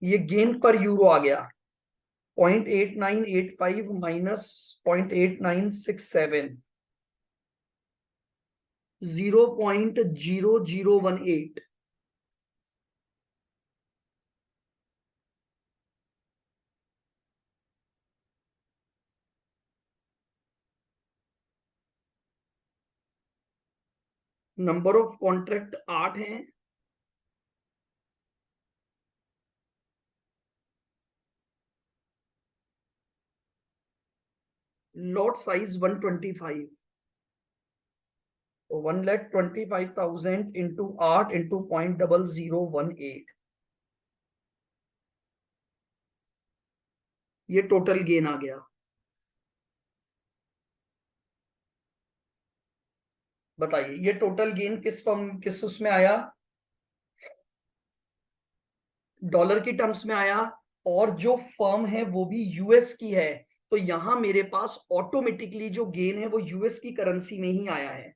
ये गेन पर यूरो आ गया, 0.8985 माइनस 0.8967, 0.0018। नंबर ऑफ कॉन्ट्रैक्ट 8 हैं। Lot size 125। तो 1,25,000 इंटू 8 इंटू 0.0018, ये टोटल गेन आ गया। बताइए ये टोटल गेन किस फर्म किस उसमें आया, डॉलर की टर्म्स में आया, और जो फर्म है वो भी यूएस की है। तो यहां मेरे पास ऑटोमेटिकली जो गेन है वो यूएस की करेंसी में ही आया है।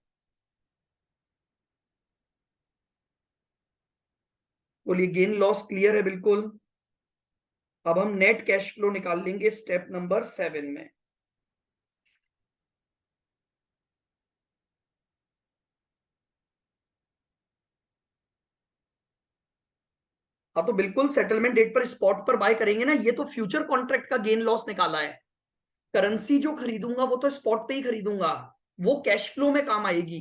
बोलिए गेन लॉस क्लियर है बिल्कुल। अब हम नेट कैश फ्लो निकाल लेंगे स्टेप नंबर 7 में। हाँ तो बिल्कुल सेटलमेंट डेट पर स्पॉट पर बाय करेंगे ना, ये तो फ्यूचर कॉन्ट्रैक्ट का गेन लॉस निकाला है। करेंसी जो खरीदूंगा वो तो स्पॉट पे ही खरीदूंगा, वो कैश फ्लो में काम आएगी।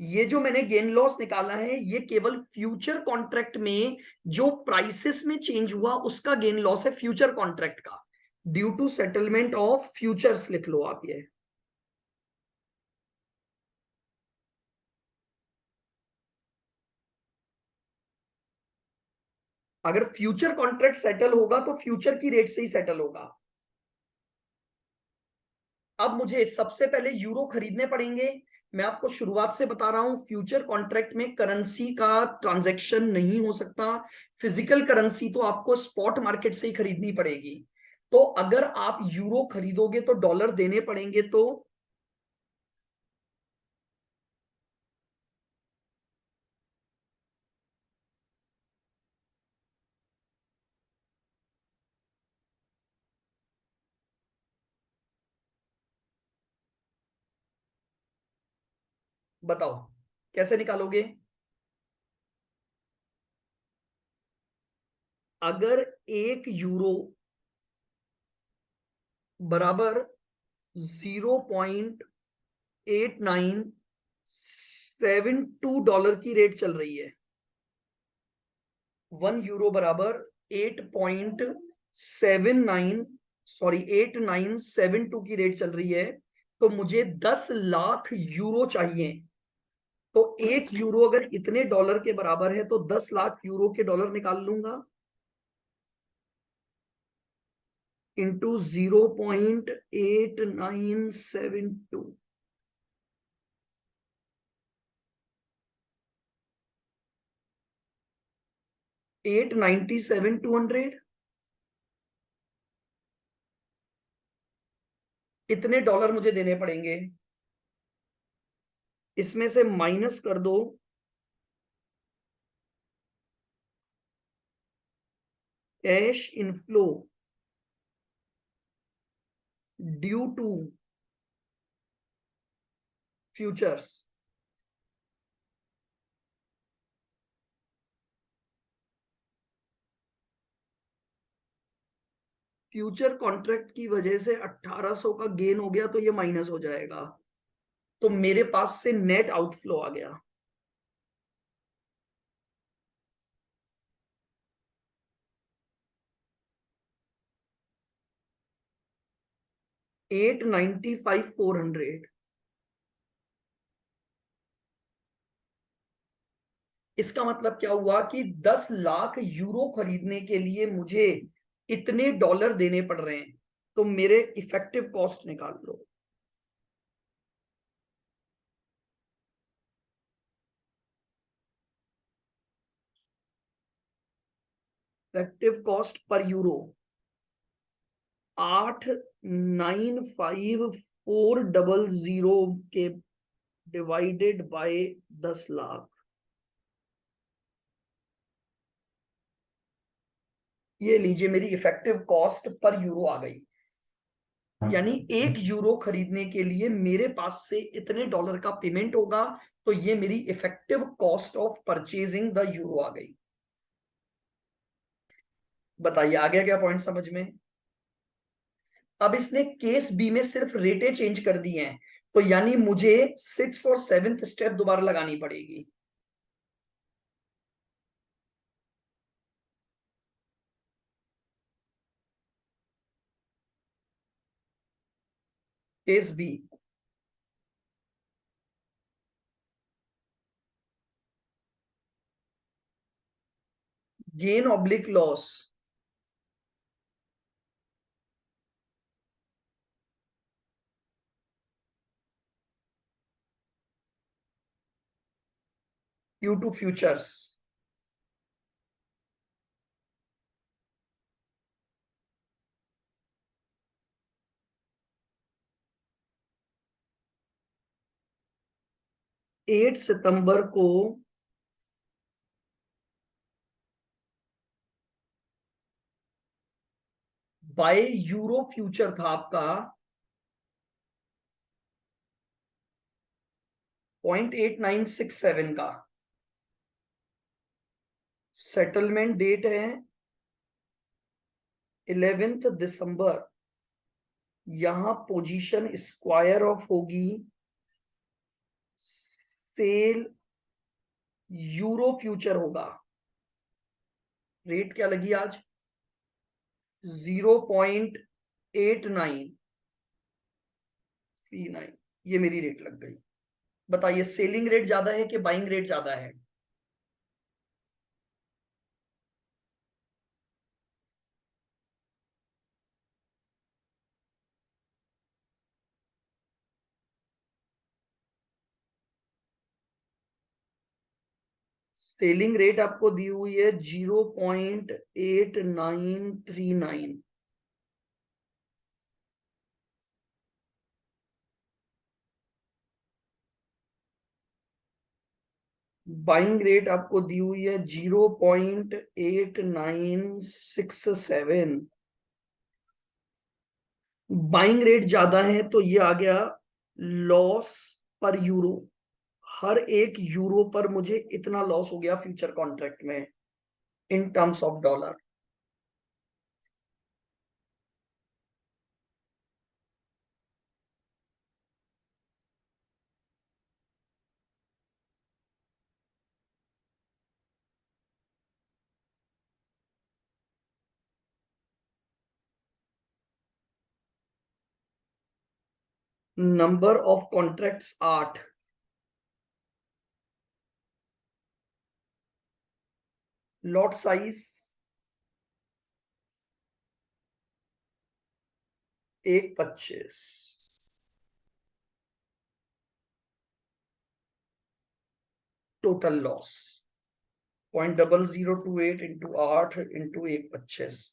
ये जो मैंने गेन लॉस निकाला है ये केवल फ्यूचर कॉन्ट्रैक्ट में जो प्राइसेस में चेंज हुआ उसका गेन लॉस है, फ्यूचर कॉन्ट्रैक्ट का, due to settlement of futures लिख लो आप ये। अगर फ्यूचर कॉन्ट्रैक्ट सेटल होगा तो फ्यूचर की रेट से ही सेटल होगा। अब मुझे सबसे पहले यूरो खरीदने पड़ेंगे। मैं आपको शुरुआत से बता रहा हूं फ्यूचर कॉन्ट्रैक्ट में करेंसी का ट्रांजैक्शन नहीं हो सकता। फिजिकल करेंसी तो आपको स्पॉट मार्केट से ही खरीदनी पड़ेगी। तो अगर आप यूरो खरीदोगे तो डॉलर देने पड़ेंगे। तो बताओ कैसे निकालोगे। अगर 1 यूरो बराबर 0.8972 की रेट चल रही है, 1 यूरो बराबर 8.79 सॉरी 8972 की रेट चल रही है। तो मुझे 10 लाख यूरो चाहिए। तो 1 यूरो अगर इतने डॉलर के बराबर है तो 10 लाख यूरो के डॉलर निकाल लूंगा, इंटू 0.8972। 897,200 इतने डॉलर मुझे देने पड़ेंगे। इसमें से माइनस कर दो cash inflow due to futures. Future contract की वजह से 1800 का गेन हो गया तो ये माइनस हो जाएगा। तो मेरे पास से नेट आउटफ्लो आ गया। 895,400। इसका मतलब क्या हुआ कि 10 लाख यूरो खरीदने के लिए मुझे इतने डॉलर देने पड़ रहे हैं। तो मेरे इफेक्टिव कॉस्ट निकाल लो। इफेक्टिव कॉस्ट पर यूरो 8,95,400 के डिवाइडेड बाय 10 लाख। ये लीजिए मेरी इफेक्टिव कॉस्ट पर यूरो आ गई। यानी 1 यूरो खरीदने के लिए मेरे पास से इतने डॉलर का पेमेंट होगा। तो ये मेरी effective cost of purchasing the euro आ गई। बताइए आ गया क्या पॉइंट समझ में। अब इसने केस बी में सिर्फ रेटें चेंज कर दी हैं। तो यानी मुझे 6th और 7th स्टेप दोबारा लगानी पड़ेगी। Case B, gain oblique loss, due to futures. Eight September को बाय यूरो फ्यूचर था आपका 0.8967 का। सेटलमेंट डेट है 11 दिसंबर। यहां पोजीशन स्क्वायर ऑफ होगी सेल यूरो फ्यूचर होगा। रेट क्या लगी आज? 0.8939। ये मेरी रेट लग गई। बताइए सेलिंग रेट ज्यादा है कि बाइंग रेट ज्यादा है? सेलिंग रेट आपको दी हुई है 0.8939। बाइंग रेट आपको दी हुई है 0.8967। बाइंग रेट ज्यादा है तो ये आ गया लॉस पर यूरो। हर एक यूरो पर मुझे इतना लॉस हो गया फ्यूचर कॉन्ट्रैक्ट में in terms of dollar. Number of contracts 8। Lot size 1.25। Total loss 0.0028 into 8 into 1.25।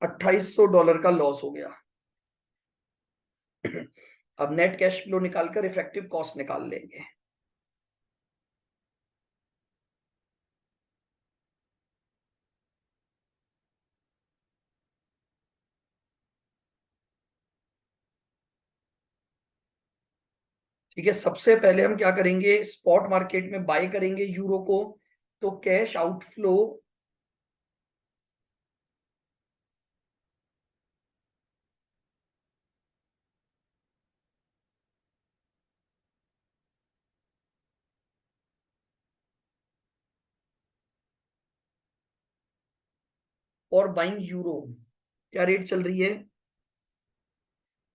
$2800 का लॉस हो गया। अब नेट कैश फ्लो निकालकर इफेक्टिव कॉस्ट निकाल लेंगे। ठीक है, सबसे पहले हम क्या करेंगे, स्पॉट मार्केट में बाय करेंगे यूरो को। तो कैश आउटफ्लो और बाइंग यूरो। क्या रेट चल रही है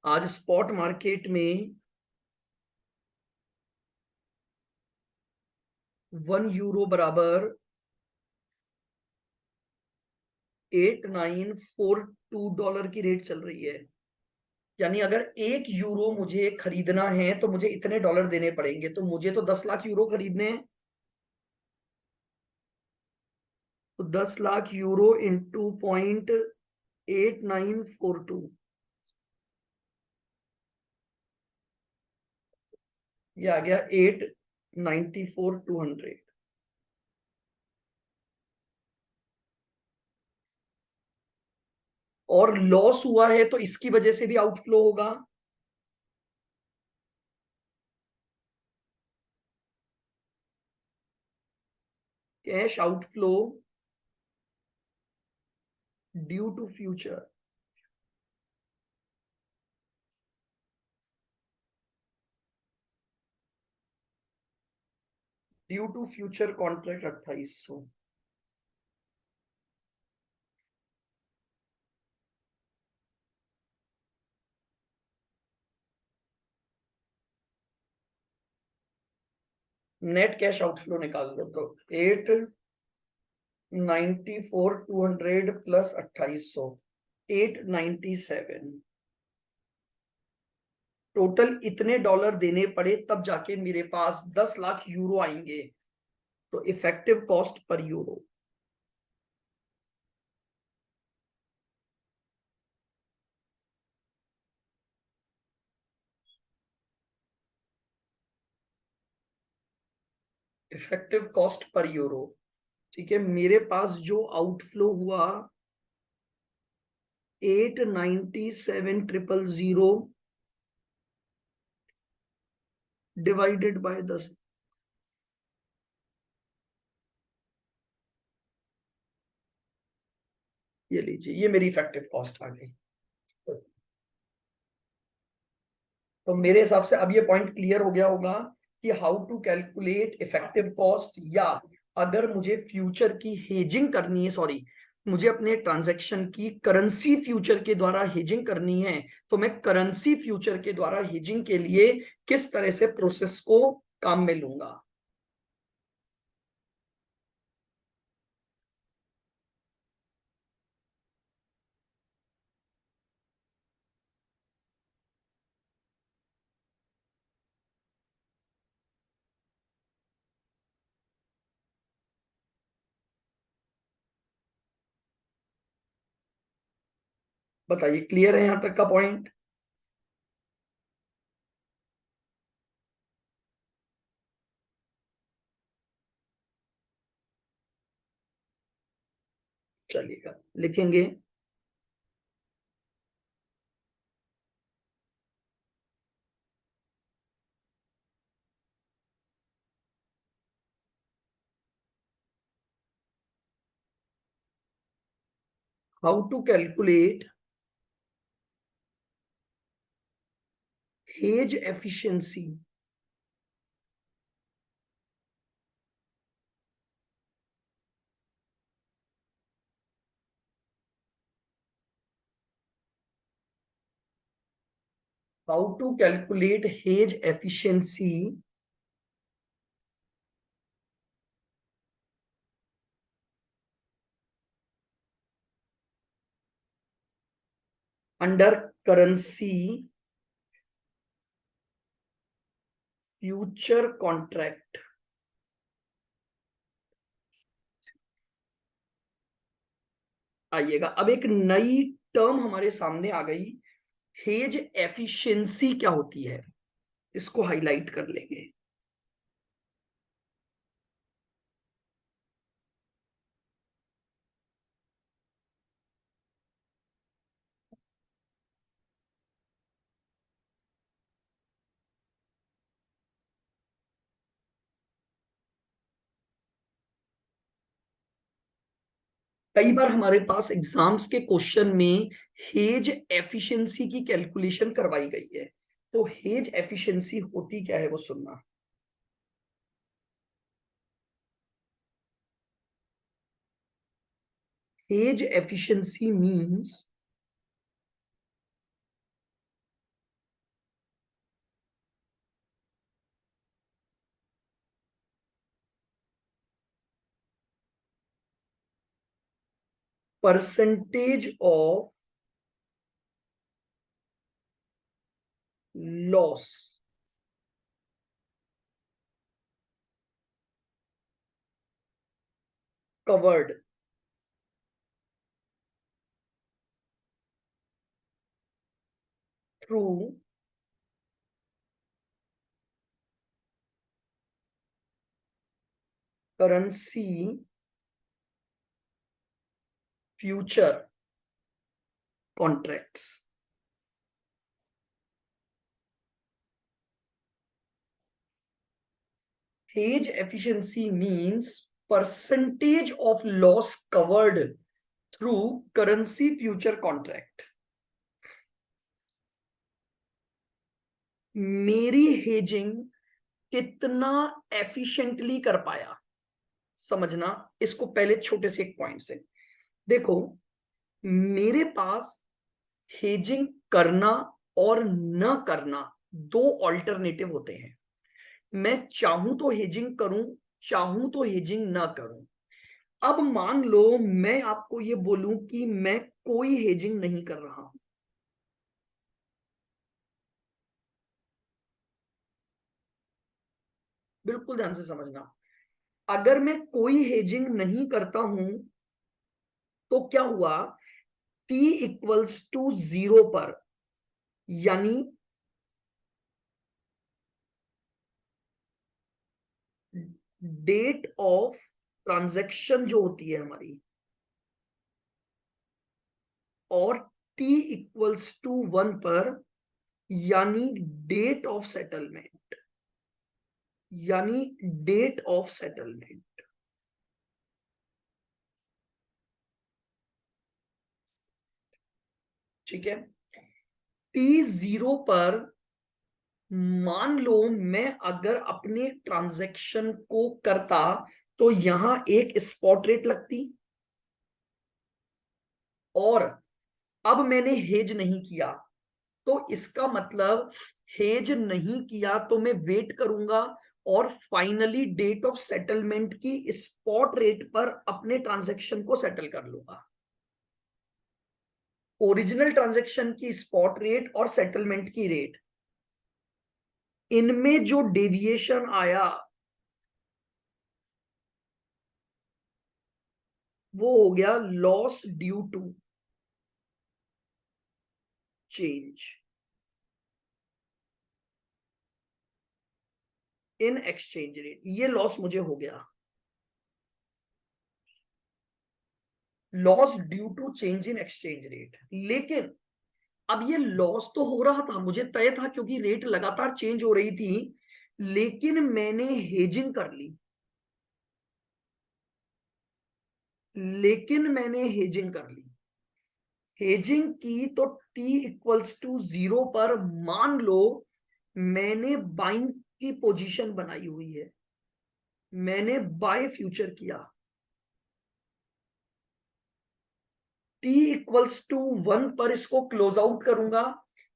आज स्पॉट मार्केट में? 1 यूरो बराबर $8942 की रेट चल रही है। यानी अगर 1 यूरो मुझे खरीदना है तो मुझे इतने डॉलर देने पड़ेंगे। तो मुझे तो 10 लाख यूरो खरीदने हैं। तो 10 लाख यूरो इंटू 0.8942, ये आ गया 894,200। और लॉस हुआ है तो इसकी वजह से भी आउटफ्लो होगा। Cash outflow due to future. Due to future contract 2800। Net cash outflow निकाल लो तो 894,200 प्लस 2800, 897। टोटल इतने डॉलर देने पड़े तब जाके मेरे पास 10 लाख यूरो आएंगे। तो effective cost per euro, effective cost per euro, ठीक है, मेरे पास जो आउटफ्लो हुआ 897,000 डिवाइडेड बाय 10। ये लीजिए, ये मेरी इफेक्टिव कॉस्ट आ गई। तो मेरे हिसाब से अब ये पॉइंट क्लियर हो गया होगा कि how to calculate effective cost, या अगर मुझे फ्यूचर की हेजिंग करनी है, सॉरी, मुझे अपने ट्रांजैक्शन की करेंसी फ्यूचर के द्वारा हेजिंग करनी है, तो मैं करेंसी फ्यूचर के द्वारा हेजिंग के लिए किस तरह से प्रोसेस को काम में लूंगा। बताइए, क्लियर है यहां तक का पॉइंट? चलिएगा, लिखेंगे। How to calculate hedge efficiency how to calculate hedge efficiency under currency future contract. आइएगा, अब एक नई टर्म हमारे सामने आ गई, हेज एफिशिएंसी क्या होती है, इसको हाईलाइट कर लेंगे। कई बार हमारे पास एग्जाम्स के क्वेश्चन में हेज एफिशिएंसी की कैलकुलेशन करवाई गई है, तो हेज एफिशिएंसी होती क्या है वो सुनना। Hedge efficiency means percentage of loss covered through currency future contracts. Hedge efficiency means percentage of loss covered through currency future contract। मेरी हेजिंग कितना एफिशिएंटली कर पाया। समझना इसको पहले छोटे से एक पॉइंट से देखो। मेरे पास हेजिंग करना और न करना दो ऑल्टरनेटिव होते हैं। मैं चाहूं तो हेजिंग करूं, चाहूं तो हेजिंग ना करूं। अब मान लो मैं आपको ये बोलूं कि मैं कोई हेजिंग नहीं कर रहा हूं। बिल्कुल ध्यान से समझना। अगर मैं कोई हेजिंग नहीं करता हूं तो क्या हुआ, टी इक्वल्स टू जीरो पर, यानी डेट ऑफ ट्रांजैक्शन जो होती है हमारी, और टी इक्वल्स टू वन पर, यानी डेट ऑफ सेटलमेंट, यानी डेट ऑफ सेटलमेंट। ठीक है। टी जीरो पर मान लो मैं अगर अपने ट्रांजैक्शन को करता तो यहां एक स्पॉट रेट लगती, और अब मैंने हेज नहीं किया, तो इसका मतलब हेज नहीं किया तो मैं वेट करूंगा और फाइनली डेट ऑफ सेटलमेंट की स्पॉट रेट पर अपने ट्रांजैक्शन को सेटल कर लूंगा। ओरिजिनल ट्रांजैक्शन की स्पॉट रेट और सेटलमेंट की रेट, इनमें जो डेविएशन आया वो हो गया loss due to change in exchange rate. ये लॉस मुझे हो गया, loss due to change in exchange rate. लेकिन अब ये लॉस तो हो रहा था, मुझे तय था क्योंकि रेट लगातार चेंज हो रही थी, लेकिन मैंने हेजिंग कर ली। लेकिन मैंने हेजिंग कर ली, हेजिंग की तो टी इक्वल्स टू जीरो पर मान लो मैंने बाइंग की पोजीशन बनाई हुई है, मैंने बाय फ्यूचर किया। टी इक्वल्स टू वन पर इसको क्लोज आउट करूंगा,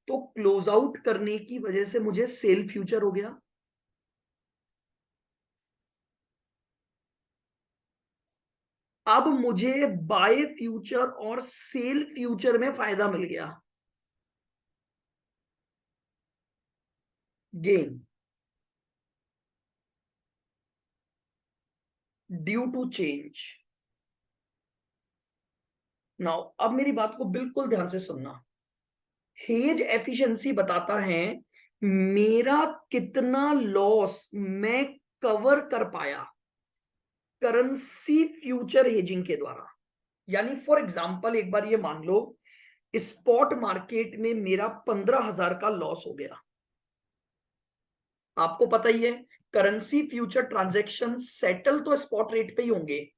तो क्लोज आउट करने की वजह से मुझे सेल फ्यूचर हो गया। अब मुझे बाय फ्यूचर और सेल फ्यूचर में फायदा मिल गया, gain due to change. Now अब मेरी बात को बिल्कुल ध्यान से सुनना। हेज एफिशिएंसी बताता है मेरा कितना लॉस मैं कवर कर पाया करेंसी फ्यूचर हेजिंग के द्वारा। यानी फॉर एग्जांपल एक बार ये मान लो स्पॉट मार्केट में मेरा 15,000 का लॉस हो गया। आपको पता ही है करेंसी फ्यूचर ट्रांजैक्शन सेटल तो स्पॉट रेट पे ही होंगे,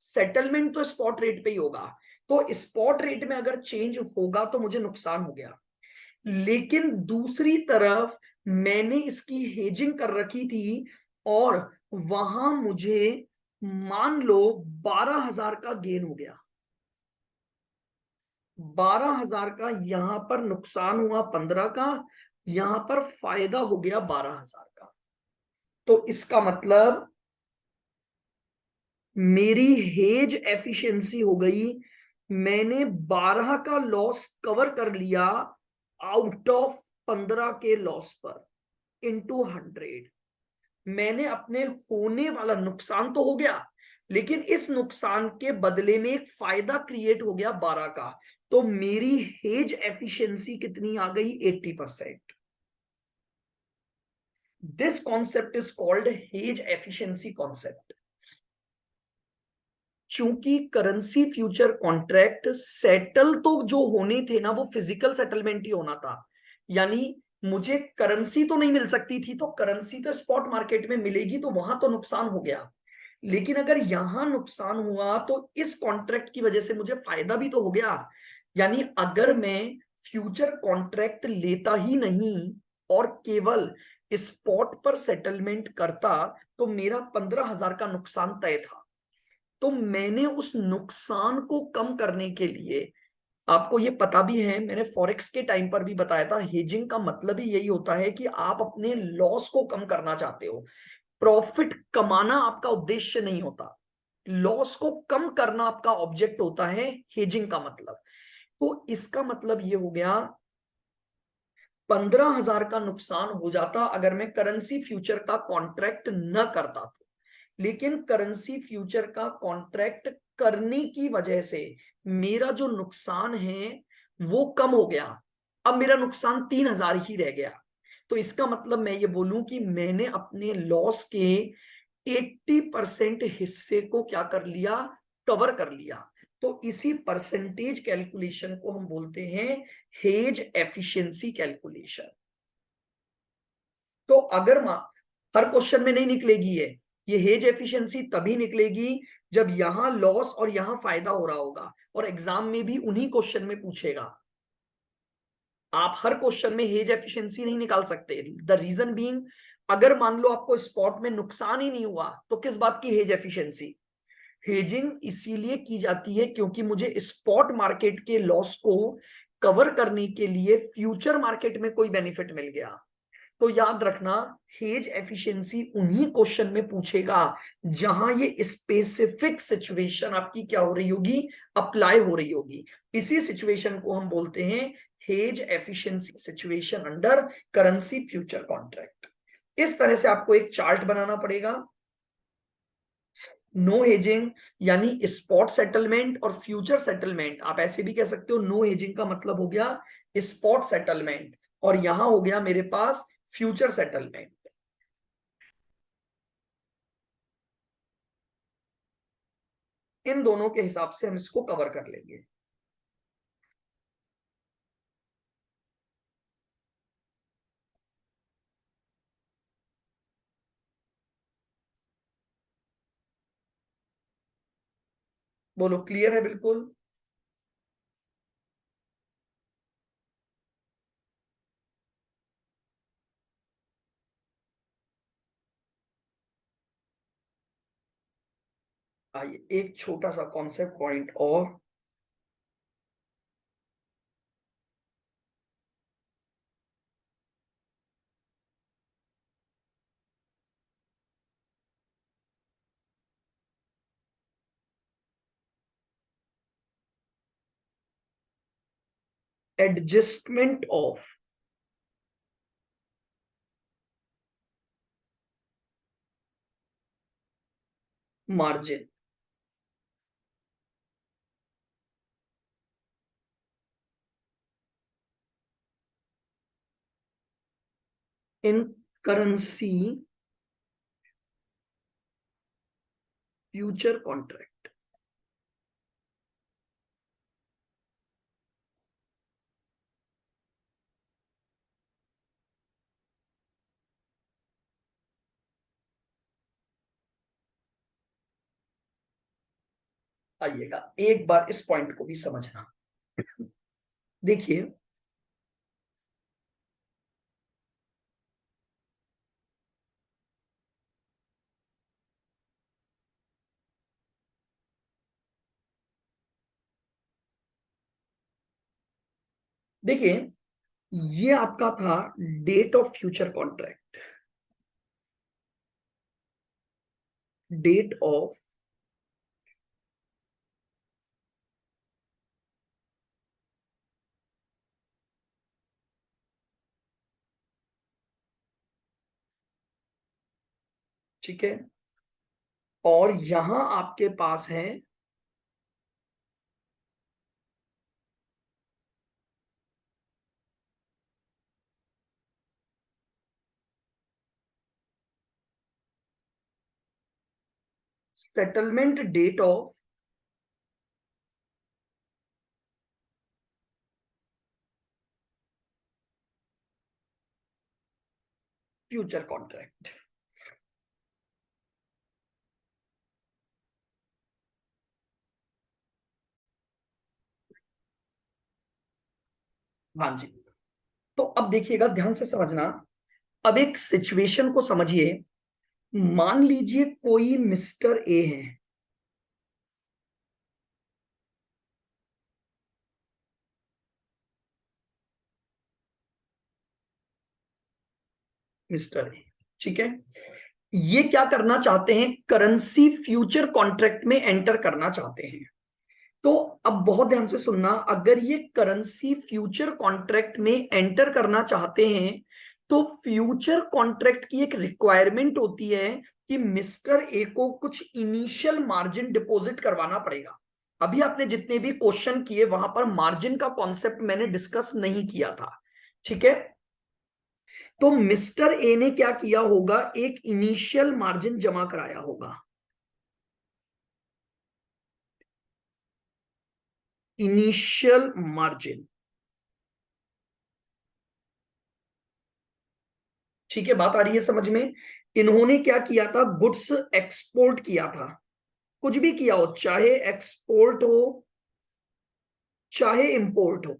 सेटलमेंट तो स्पॉट रेट पे ही होगा। तो स्पॉट रेट में अगर चेंज होगा तो मुझे नुकसान हो गया। लेकिन दूसरी तरफ मैंने इसकी हेजिंग कर रखी थी, और वहां मुझे मान लो 12,000 का गेन हो गया। 12,000 का यहां पर नुकसान हुआ 15 का, यहां पर फायदा हो गया 12,000 का। तो इसका मतलब मेरी हेज एफिशिएंसी हो गई, मैंने 12 का लॉस कवर कर लिया आउट ऑफ 15 के लॉस पर, इनटू 100। मैंने अपने होने वाला नुकसान तो हो गया, लेकिन इस नुकसान के बदले में एक फायदा क्रिएट हो गया 12 का। तो मेरी हेज एफिशिएंसी कितनी आ गई, 80%। This concept is called hedge efficiency concept. चूंकि करेंसी फ्यूचर कॉन्ट्रैक्ट सेटल तो जो होने थे ना वो फिजिकल सेटलमेंट ही होना था, यानी मुझे करेंसी तो नहीं मिल सकती थी, तो करेंसी तो स्पॉट मार्केट में मिलेगी, तो वहां तो नुकसान हो गया। लेकिन अगर यहां नुकसान हुआ तो इस कॉन्ट्रैक्ट की वजह से मुझे फायदा भी तो हो गया। यानी अगर मैं फ्यूचर कॉन्ट्रैक्ट लेता ही नहीं और केवल स्पॉट पर सेटलमेंट करता तो मेरा 15,000 का नुकसान तय था। तो मैंने उस नुकसान को कम करने के लिए, आपको ये पता भी है, मैंने फॉरेक्स के टाइम पर भी बताया था, हेजिंग का मतलब ही यही होता है कि आप अपने लॉस को कम करना चाहते हो। प्रॉफिट कमाना आपका उद्देश्य नहीं होता, लॉस को कम करना आपका ऑब्जेक्ट होता है हेजिंग का मतलब। तो इसका मतलब ये हो गया, 15,000 का नुकसान हो जाता अगर मैं करेंसी फ्यूचर का कॉन्ट्रैक्ट न करता तो। लेकिन करेंसी फ्यूचर का कॉन्ट्रैक्ट करने की वजह से मेरा जो नुकसान है वो कम हो गया। अब मेरा नुकसान 3,000 ही रह गया। तो इसका मतलब मैं ये बोलूं कि मैंने अपने लॉस के 80% हिस्से को क्या कर लिया, कवर कर लिया। तो इसी परसेंटेज कैलकुलेशन को हम बोलते हैं हेज एफिशिएंसी कैलकुलेशन। तो अगर हर क्वेश्चन में नहीं निकलेगी ये हेज एफिशिएंसी तभी निकलेगी जब यहां लॉस और यहां फायदा हो रहा होगा, और एग्जाम में भी उन्हीं क्वेश्चन में पूछेगा। आप हर क्वेश्चन में हेज एफिशिएंसी नहीं निकाल सकते। द रीजन बीइंग, अगर मान लो आपको स्पॉट में नुकसान ही नहीं हुआ तो किस बात की हेज एफिशिएंसी। हेजिंग इसीलिए की जाती है क्योंकि मुझे स्पॉट मार्केट के लॉस को कवर करने के लिए फ्यूचर मार्केट में कोई बेनिफिट मिल गया। तो याद रखना, हेज एफिशिएंसी उन्हीं क्वेश्चन में पूछेगा जहां ये स्पेसिफिक सिचुएशन आपकी क्या हो रही होगी, अप्लाई हो रही होगी। इसी सिचुएशन को हम बोलते हैं hedge efficiency situation under currency future contract. इस तरह से आपको एक चार्ट बनाना पड़ेगा। नो हेजिंग यानी स्पॉट सेटलमेंट और फ्यूचर सेटलमेंट, आप ऐसे भी कह सकते हो। नो हेजिंग का मतलब हो गया स्पॉट सेटलमेंट, और यहां हो गया मेरे पास फ्यूचर सेटलमेंट। इन दोनों के हिसाब से हम इसको कवर कर लेंगे। बोलो, क्लियर है बिल्कुल। आइए एक छोटा सा कॉन्सेप्ट पॉइंट और। Adjustment of margin in currency future contract. आइएगा एक बार इस पॉइंट को भी समझना। देखिए, देखिए, ये आपका था date of future contract, date of ठीक है, और यहां आपके पास है settlement date of future contract. हाँ जी। तो अब देखिएगा, ध्यान से समझना, अब एक सिचुएशन को समझिए। मान लीजिए कोई मिस्टर ए है, मिस्टर ए, ठीक है। ये क्या करना चाहते हैं, करेंसी फ्यूचर कॉन्ट्रैक्ट में एंटर करना चाहते हैं। तो अब बहुत ध्यान से सुनना, अगर ये करेंसी फ्यूचर कॉन्ट्रैक्ट में एंटर करना चाहते हैं तो फ्यूचर कॉन्ट्रैक्ट की एक रिक्वायरमेंट होती है कि मिस्टर ए को कुछ इनिशियल मार्जिन डिपॉजिट करवाना पड़ेगा। अभी आपने जितने भी क्वेश्चन किए वहां पर मार्जिन का कॉन्सेप्ट मैंने डिस्कस नहीं किया था, ठीक है। तो मिस्टर ए ने क्या किया होगा, एक इनिशियल मार्जिन जमा कराया होगा। इनिशियल मार्जिन, ठीक है, बात आ रही है समझ में। इन्होंने क्या किया था, गुड्स एक्सपोर्ट किया था। कुछ भी किया हो, चाहे एक्सपोर्ट हो चाहे इंपोर्ट हो।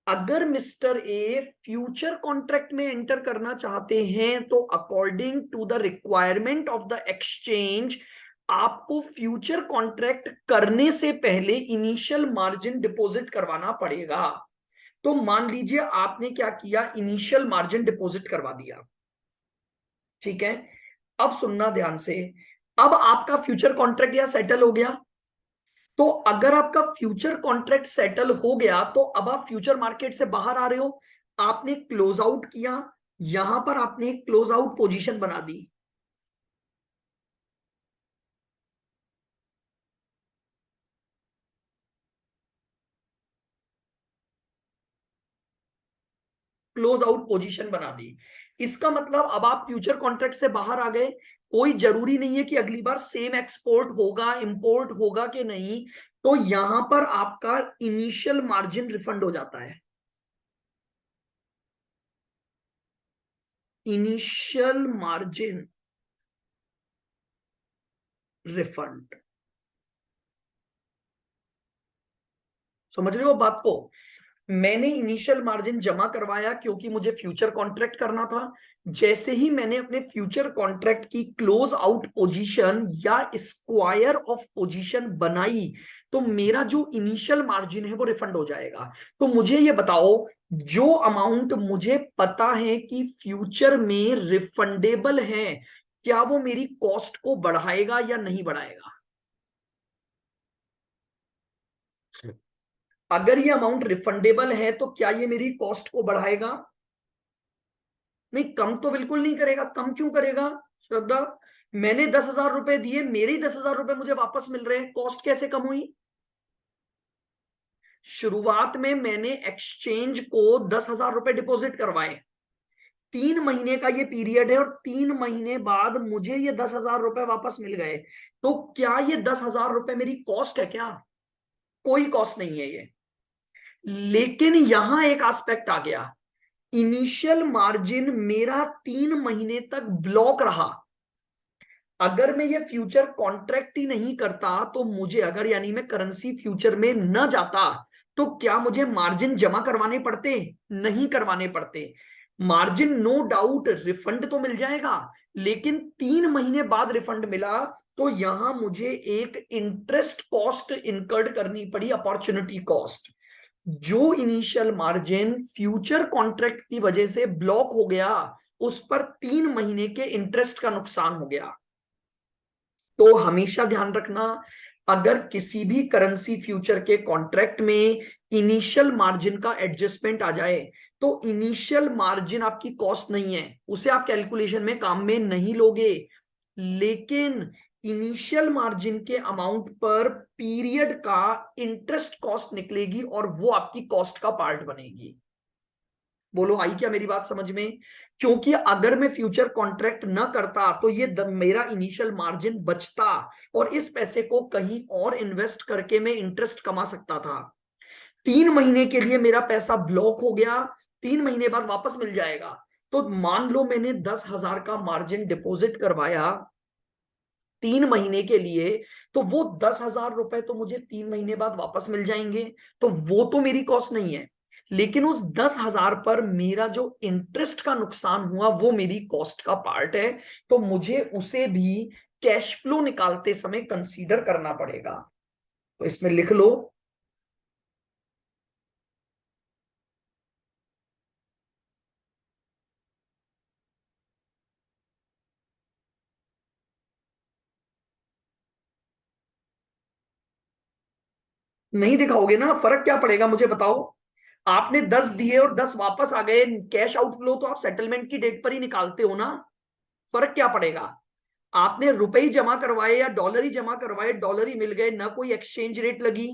अगर मिस्टर ए फ्यूचर कॉन्ट्रैक्ट में एंटर करना चाहते हैं तो according to the requirement of the exchange आपको फ्यूचर कॉन्ट्रैक्ट करने से पहले इनिशियल मार्जिन डिपॉजिट करवाना पड़ेगा। तो मान लीजिए आपने क्या किया, इनिशियल मार्जिन डिपॉजिट करवा दिया, ठीक है। अब सुनना ध्यान से, अब आपका फ्यूचर कॉन्ट्रैक्ट या सेटल हो गया। तो अगर आपका फ्यूचर कॉन्ट्रैक्ट सेटल हो गया तो अब आप फ्यूचर मार्केट से बाहर आ रहे हो, आपने क्लोज आउट किया, यहां पर आपने क्लोज आउट पोजीशन बना दी। क्लोज आउट पोजीशन बना दी। इसका मतलब अब आप फ्यूचर कॉन्ट्रैक्ट से बाहर आ गए। कोई जरूरी नहीं है कि अगली बार सेम एक्सपोर्ट होगा इंपोर्ट होगा कि नहीं। तो यहां पर आपका इनिशियल मार्जिन रिफंड हो जाता है। इनिशियल मार्जिन रिफंड, समझ रहे हो बात को। मैंने इनिशियल मार्जिन जमा करवाया क्योंकि मुझे फ्यूचर कॉन्ट्रैक्ट करना था। जैसे ही मैंने अपने फ्यूचर कॉन्ट्रैक्ट की क्लोज आउट पोजीशन या स्क्वायर ऑफ पोजीशन बनाई तो मेरा जो इनिशियल मार्जिन है वो रिफंड हो जाएगा। तो मुझे ये बताओ, जो अमाउंट मुझे पता है कि फ्यूचर में रिफंडेबल है, क्या वो मेरी कॉस्ट को बढ़ाएगा या नहीं बढ़ाएगा। अगर ये अमाउंट रिफंडेबल है तो क्या ये मेरी कॉस्ट को बढ़ाएगा। नहीं, कम तो बिल्कुल नहीं करेगा। कम क्यों करेगा श्रद्धा, मैंने 10,000 रुपए दिए, मेरे ही 10,000 रुपए मुझे वापस मिल रहे हैं, कॉस्ट कैसे कम हुई। शुरुआत में मैंने एक्सचेंज को 10,000 रुपए डिपॉजिट करवाए, 3 महीने का ये पीरियड है और 3 महीने बाद मुझे ये 10,000 रुपए वापस मिल गए। तो क्या ये 10,000 रुपए मेरी कॉस्ट है क्या, कोई कॉस्ट नहीं है ये। लेकिन यहां एक एस्पेक्ट आ गया, इनिशियल मार्जिन मेरा 3 महीने तक ब्लॉक रहा। अगर मैं ये फ्यूचर कॉन्ट्रैक्ट ही नहीं करता तो मुझे, अगर यानी मैं करेंसी फ्यूचर में न जाता तो क्या मुझे मार्जिन जमा करवाने पड़ते, नहीं करवाने पड़ते। मार्जिन नो डाउट रिफंड तो मिल जाएगा, लेकिन 3 महीने बाद रिफंड मिला तो यहां मुझे एक इंटरेस्ट कॉस्ट इनकर्ड करनी पड़ी, अपॉर्चुनिटी कॉस्ट। जो इनिशियल मार्जिन फ्यूचर कॉन्ट्रैक्ट की वजह से ब्लॉक हो गया उस पर 3 महीने के इंटरेस्ट का नुकसान हो गया। तो हमेशा ध्यान रखना, अगर किसी भी करेंसी फ्यूचर के कॉन्ट्रैक्ट में इनिशियल मार्जिन का एडजस्टमेंट आ जाए तो इनिशियल मार्जिन आपकी कॉस्ट नहीं है, उसे आप कैलकुलेशन में काम में नहीं लोगे। लेकिन इनिशियल मार्जिन के अमाउंट पर पीरियड का इंटरेस्ट कॉस्ट निकलेगी और वो आपकी कॉस्ट का पार्ट बनेगी। बोलो आई क्या मेरी बात समझ में। क्योंकि अगर मैं फ्यूचर कॉन्ट्रैक्ट न करता तो ये मेरा इनिशियल मार्जिन बचता और इस पैसे को कहीं और इन्वेस्ट करके मैं इंटरेस्ट कमा सकता था। 3 महीने के लिए मेरा पैसा ब्लॉक हो गया, 3 महीने बाद वापस मिल जाएगा। तो मान लो मैंने 10,000 का मार्जिन डिपॉजिट करवाया 3 महीने के लिए, तो वो 10,000 रुपए तो मुझे 3 महीने बाद वापस मिल जाएंगे। तो वो तो मेरी कॉस्ट नहीं है। लेकिन उस 10,000 पर मेरा जो इंटरेस्ट का नुकसान हुआ वो मेरी कॉस्ट का पार्ट है, तो मुझे उसे भी कैश फ्लो निकालते समय कंसीडर करना पड़ेगा। तो इसमें लिख लो। नहीं दिखाओगे ना, फर्क क्या पड़ेगा मुझे बताओ। आपने 10 दिए और 10 वापस आ गए, कैश आउटफ्लो तो आप सेटलमेंट की डेट पर ही निकालते हो ना। फर्क क्या पड़ेगा। आपने रुपए ही जमा करवाए या डॉलर ही जमा करवाए, डॉलर ही मिल गए, ना कोई एक्सचेंज रेट लगी,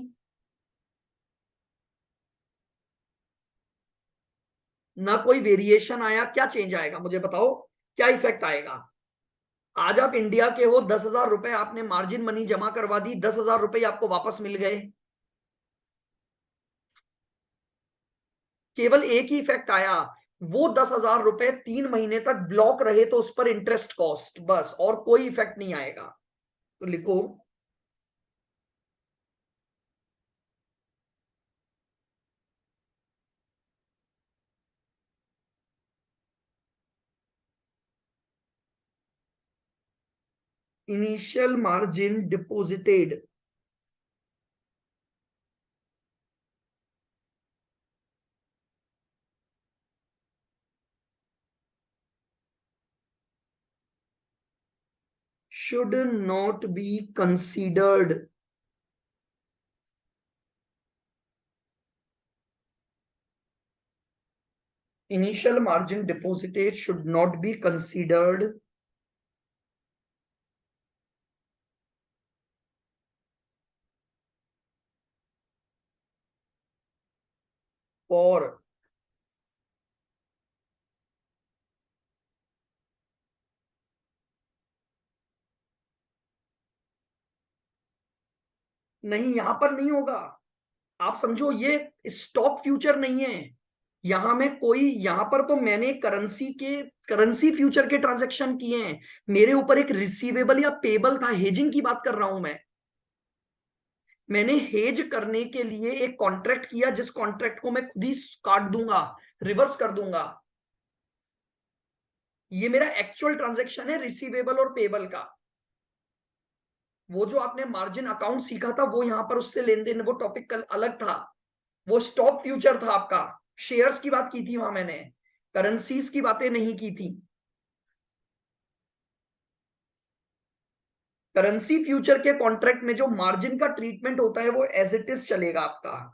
ना कोई वेरिएशन आया। क्या चेंज आएगा मुझे बताओ, क्या इफेक्ट आएगा। आज आप इंडिया के हो, 10,000 रुपए आपने मार्जिन मनी जमा करवा दी, 10,000 रुपए आपको वापस मिल गए। केवल एक ही इफेक्ट आया, वो 10,000 रुपए 3 महीने तक ब्लॉक रहे, तो उस पर इंटरेस्ट कॉस्ट, बस, और कोई इफेक्ट नहीं आएगा। तो लिखो, initial margin deposited should not be considered. Initial margin deposited should not be considered for, नहीं यहां पर नहीं होगा। आप समझो, ये स्टॉक फ्यूचर नहीं है। यहां में कोई, यहां पर तो मैंने करेंसी फ्यूचर के ट्रांजैक्शन किए हैं। मेरे ऊपर एक रिसीवेबल या पेबल था, हेजिंग की बात कर रहा हूं मैं। मैंने हेज करने के लिए एक कॉन्ट्रैक्ट किया, जिस कॉन्ट्रैक्ट को मैं खुद ही काट दूंगा, रिवर्स कर दूंगा। ये मेरा एक्चुअल ट्रांजैक्शन है रिसीवेबल और पेबल का। वो जो आपने मार्जिन अकाउंट सीखा था, वो यहां पर उससे लेन देन, वो टॉपिक कल अलग था। वो स्टॉक फ्यूचर था आपका। शेयर्स की बात की थी वहां मैंने, करेंसीज की बातें नहीं की थी। करेंसी फ्यूचर के कॉन्ट्रैक्ट में जो मार्जिन का ट्रीटमेंट होता है, वो एज इट इज चलेगा आपका।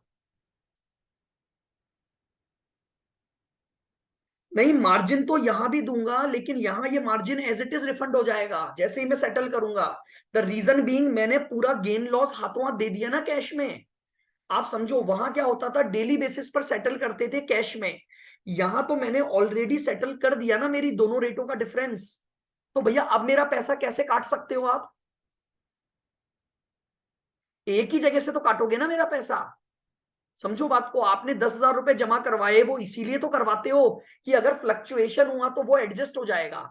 नहीं, मार्जिन तो यहां भी दूंगा, लेकिन यहां ये margin as it is refund हो जाएगा जैसे ही मैं सेटल करूंगा। द रीजन बीइंग, मैंने पूरा गेन लॉस हाथों हाथ दे दिया ना कैश में। आप समझो, वहां क्या होता था, डेली बेसिस पर सेटल करते थे कैश में। यहां तो मैंने ऑलरेडी सेटल कर दिया ना मेरी दोनों रेटों का डिफरेंस। तो भैया अब मेरा पैसा कैसे काट सकते हो आप। एक ही जगह से तो काटोगे ना मेरा पैसा। समझो बात को, आपने 10,000 रुपए जमा करवाए, वो इसीलिए तो करवाते हो कि अगर फ्लक्चुएशन हुआ तो वो एडजस्ट हो जाएगा।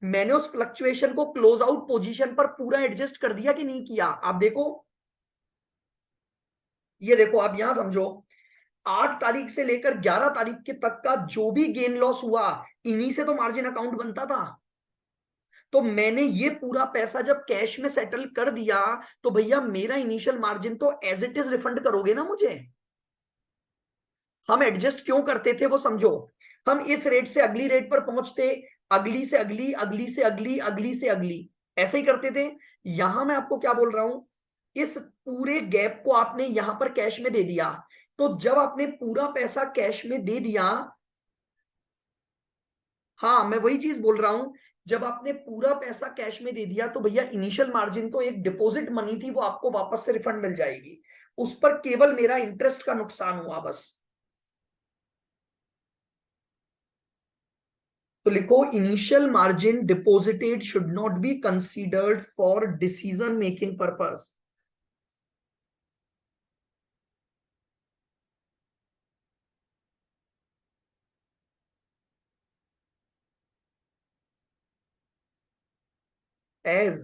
मैंने उस फ्लक्चुएशन को क्लोज आउट पोजीशन पर पूरा एडजस्ट कर दिया कि नहीं किया, आप देखो। ये देखो, आप यहां समझो, 8 तारीख से लेकर 11 तारीख के तक का जो भी गेन लॉस हुआ, इन्हीं से तो मार्जिन अकाउंट बनता था। तो मैंने ये पूरा पैसा जब कैश में सेटल कर दिया, तो भैया मेरा इनिशियल मार्जिन तो एज इट इज रिफंड करोगे ना मुझे। हम एडजस्ट क्यों करते थे वो समझो। हम इस रेट से अगली रेट पर पहुंचते, अगली से अगली, अगली से अगली, अगली से अगली, ऐसे ही करते थे। यहां मैं आपको क्या बोल रहा हूं, इस पूरे गैप को आपने यहां पर कैश में दे दिया। तो जब आपने पूरा पैसा कैश में दे दिया, हाँ मैं वही चीज बोल रहा हूं, जब आपने पूरा पैसा कैश में दे दिया, तो भैया इनिशियल मार्जिन तो एक डिपॉजिट मनी थी, वो आपको वापस से रिफंड मिल जाएगी। उस पर केवल मेरा इंटरेस्ट का नुकसान हुआ बस। तो लिखो, initial margin deposited should not be considered for decision making purpose as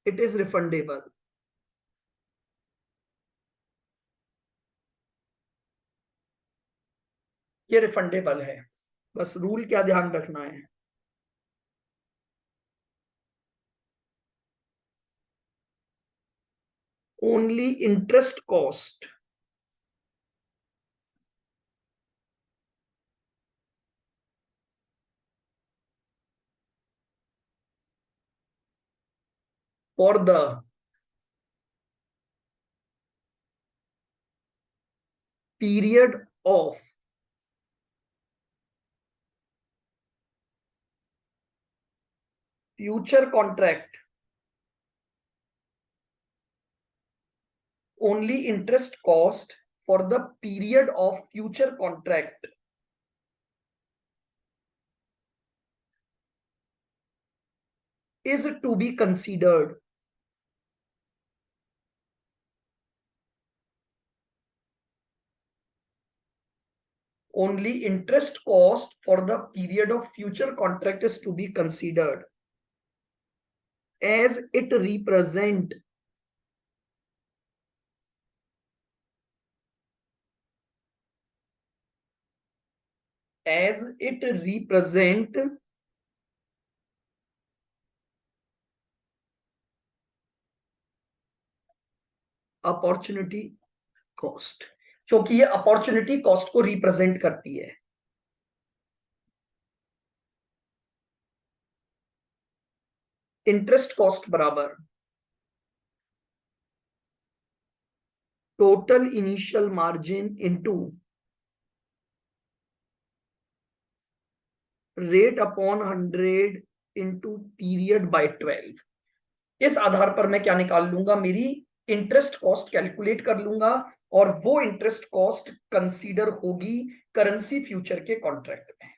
it is refundable. ये रिफंडेबल है। बस रूल क्या ध्यान रखना है, only interest cost for the period of future contract, only interest cost for the period of future contract is to be considered only interest cost for the period of future contract is to be considered as it represent as it represent opportunity cost, क्योंकि ये opportunity cost को represent करती है। Interest cost बराबर total initial margin into rate upon 100 into period by 12। इस आधार पर मैं क्या निकाल लूंगा, मेरी इंटरेस्ट कॉस्ट कैलकुलेट कर लूंगा, और वो इंटरेस्ट कॉस्ट कंसीडर होगी करेंसी फ्यूचर के कॉन्ट्रैक्ट में।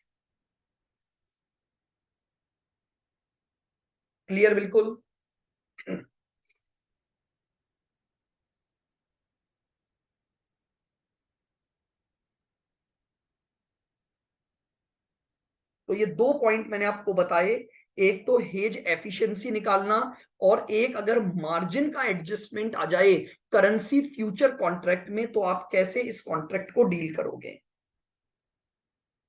क्लियर बिल्कुल। तो ये दो पॉइंट मैंने आपको बताए, एक तो हेज एफिशिएंसी निकालना, और एक अगर मार्जिन का एडजस्टमेंट आ जाए करेंसी फ्यूचर कॉन्ट्रैक्ट में तो आप कैसे इस कॉन्ट्रैक्ट को डील करोगे।